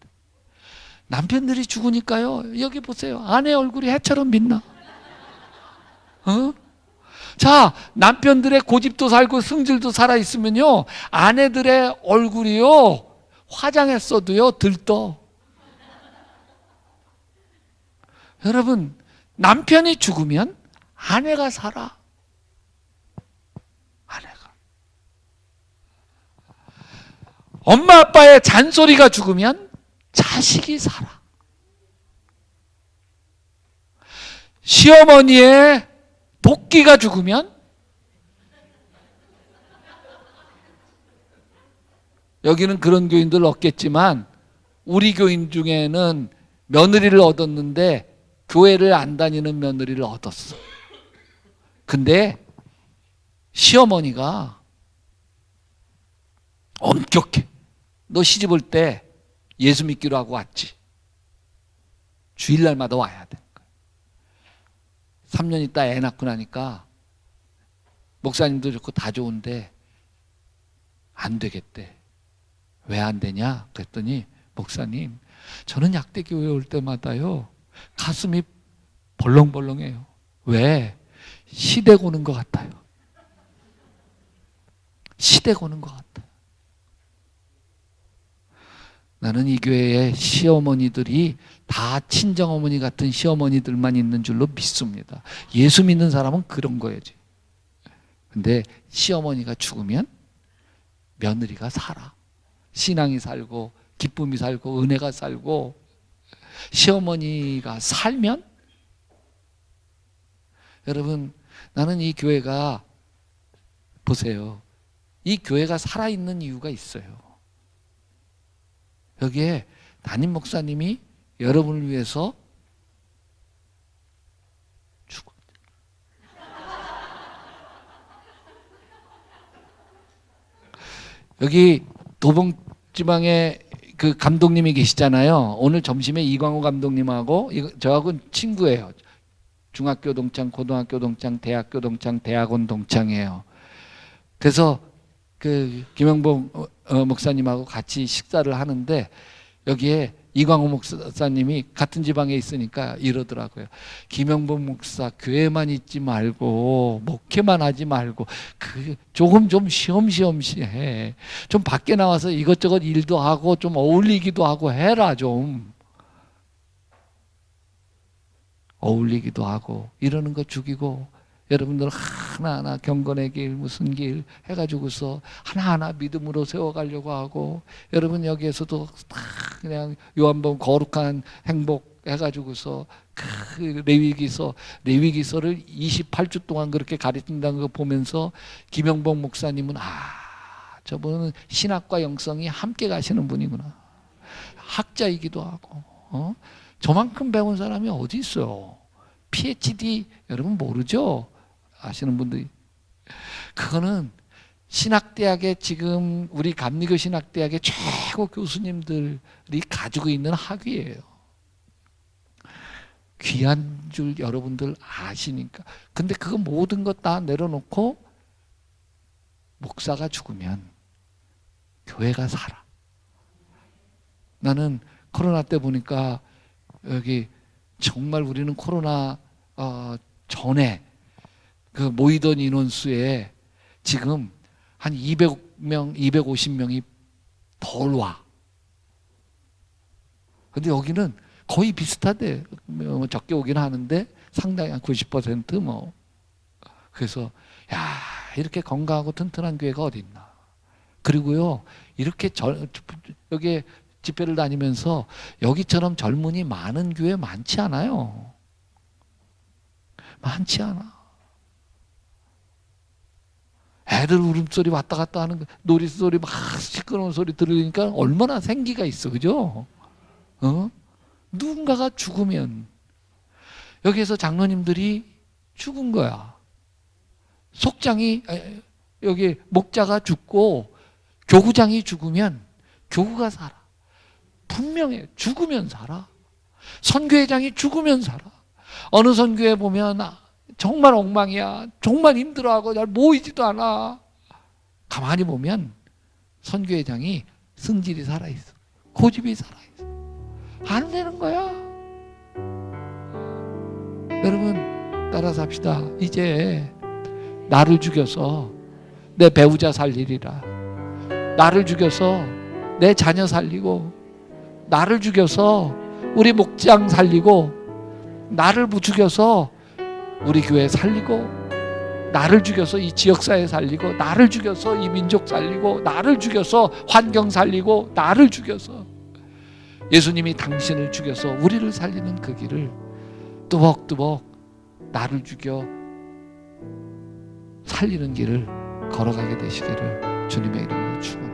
남편들이 죽으니까요, 여기 보세요. 아내 얼굴이 해처럼 빛나. 어? 자, 남편들의 고집도 살고 성질도 살아있으면요, 아내들의 얼굴이요, 화장했어도요, 들떠. 여러분, 남편이 죽으면 아내가 살아. 아내가. 엄마 아빠의 잔소리가 죽으면 자식이 살아. 시어머니의 도끼가 죽으면 여기는 그런 교인들 없겠지만 우리 교인 중에는 며느리를 얻었는데 교회를 안 다니는 며느리를 얻었어. 근데 시어머니가 엄격해. 너 시집 올 때 예수 믿기로 하고 왔지. 주일날마다 와야 돼. 3년 있다 애 낳고 나니까 목사님도 좋고 다 좋은데 안 되겠대. 왜 안 되냐? 그랬더니 목사님, 저는 약대교회 올 때마다요 가슴이 벌렁벌렁해요. 왜? 시댁 오는 것 같아요. 시댁 오는 것 같아요. 나는 이 교회에 시어머니들이 다 친정어머니 같은 시어머니들만 있는 줄로 믿습니다. 예수 믿는 사람은 그런 거야지. 근데 시어머니가 죽으면 며느리가 살아. 신앙이 살고 기쁨이 살고 은혜가 살고. 시어머니가 살면, 여러분, 나는 이 교회가, 보세요, 이 교회가 살아있는 이유가 있어요. 여기에 담임 목사님이 여러분을 위해서 죽었. 여기 도봉지방에 그 감독님이 계시잖아요. 오늘 점심에 이광호 감독님하고 저하고는 친구예요. 중학교 동창, 고등학교 동창, 대학교 동창, 대학원 동창이에요. 그래서 그 김영봉 목사님하고 같이 식사를 하는데 여기에 이광호 목사님이 같은 지방에 있으니까 이러더라고요. 김영봉 목사 교회만 있지 말고 목회만 하지 말고 조금 좀 쉬엄쉬엄 해. 좀 밖에 나와서 이것저것 일도 하고 좀 어울리기도 하고 해라. 좀 어울리기도 하고 이러는 거 죽이고, 여러분들 하나하나 경건의 길 무슨 길 해가지고서 하나하나 믿음으로 세워가려고 하고, 여러분 여기에서도 다 그냥 요한복음 거룩한 행복 해가지고서 그 레위기서를 28주 동안 그렇게 가르친다는 거 보면서 김영복 목사님은 저분은 신학과 영성이 함께 가시는 분이구나. 학자이기도 하고 저만큼 배운 사람이 어디 있어요. PhD 여러분 모르죠? 아시는 분들이. 그거는 신학대학에 지금 우리 감리교 신학대학의 최고 교수님들이 가지고 있는 학위예요. 귀한 줄 여러분들 아시니까. 근데 그거 모든 것 다 내려놓고 목사가 죽으면 교회가 살아. 나는 코로나 때 보니까 여기 정말 우리는 코로나 전에 그 모이던 인원수에 지금 한 200명, 250명이 덜 와. 근데 여기는 거의 비슷하대. 적게 오긴 하는데 상당히 한 90% 뭐. 그래서 이렇게 건강하고 튼튼한 교회가 어디 있나. 그리고요, 이렇게 여기에 집회를 다니면서 여기처럼 젊은이 많은 교회 많지 않아요. 많지 않아. 애들 울음소리 왔다 갔다 하는 놀이소리 막 시끄러운 소리 들으니까 얼마나 생기가 있어. 그죠? 누군가가 죽으면 여기에서 장로님들이 죽은 거야. 속장이 여기 목자가 죽고 교구장이 죽으면 교구가 살아. 분명해. 죽으면 살아. 선교회장이 죽으면 살아. 어느 선교회 보면 정말 엉망이야. 정말 힘들어하고 잘 모이지도 않아. 가만히 보면 선교회장이 승질이 살아있어. 고집이 살아있어. 안 되는 거야. 여러분 따라서 합시다. 이제 나를 죽여서 내 배우자 살리리라. 나를 죽여서 내 자녀 살리고, 나를 죽여서 우리 목장 살리고, 나를 죽여서 우리 교회 살리고, 나를 죽여서 이 지역사회 살리고, 나를 죽여서 이 민족 살리고, 나를 죽여서 환경 살리고, 나를 죽여서 예수님이 당신을 죽여서 우리를 살리는 그 길을 뚜벅뚜벅 나를 죽여 살리는 길을 걸어가게 되시기를 주님의 이름으로 축원합니다.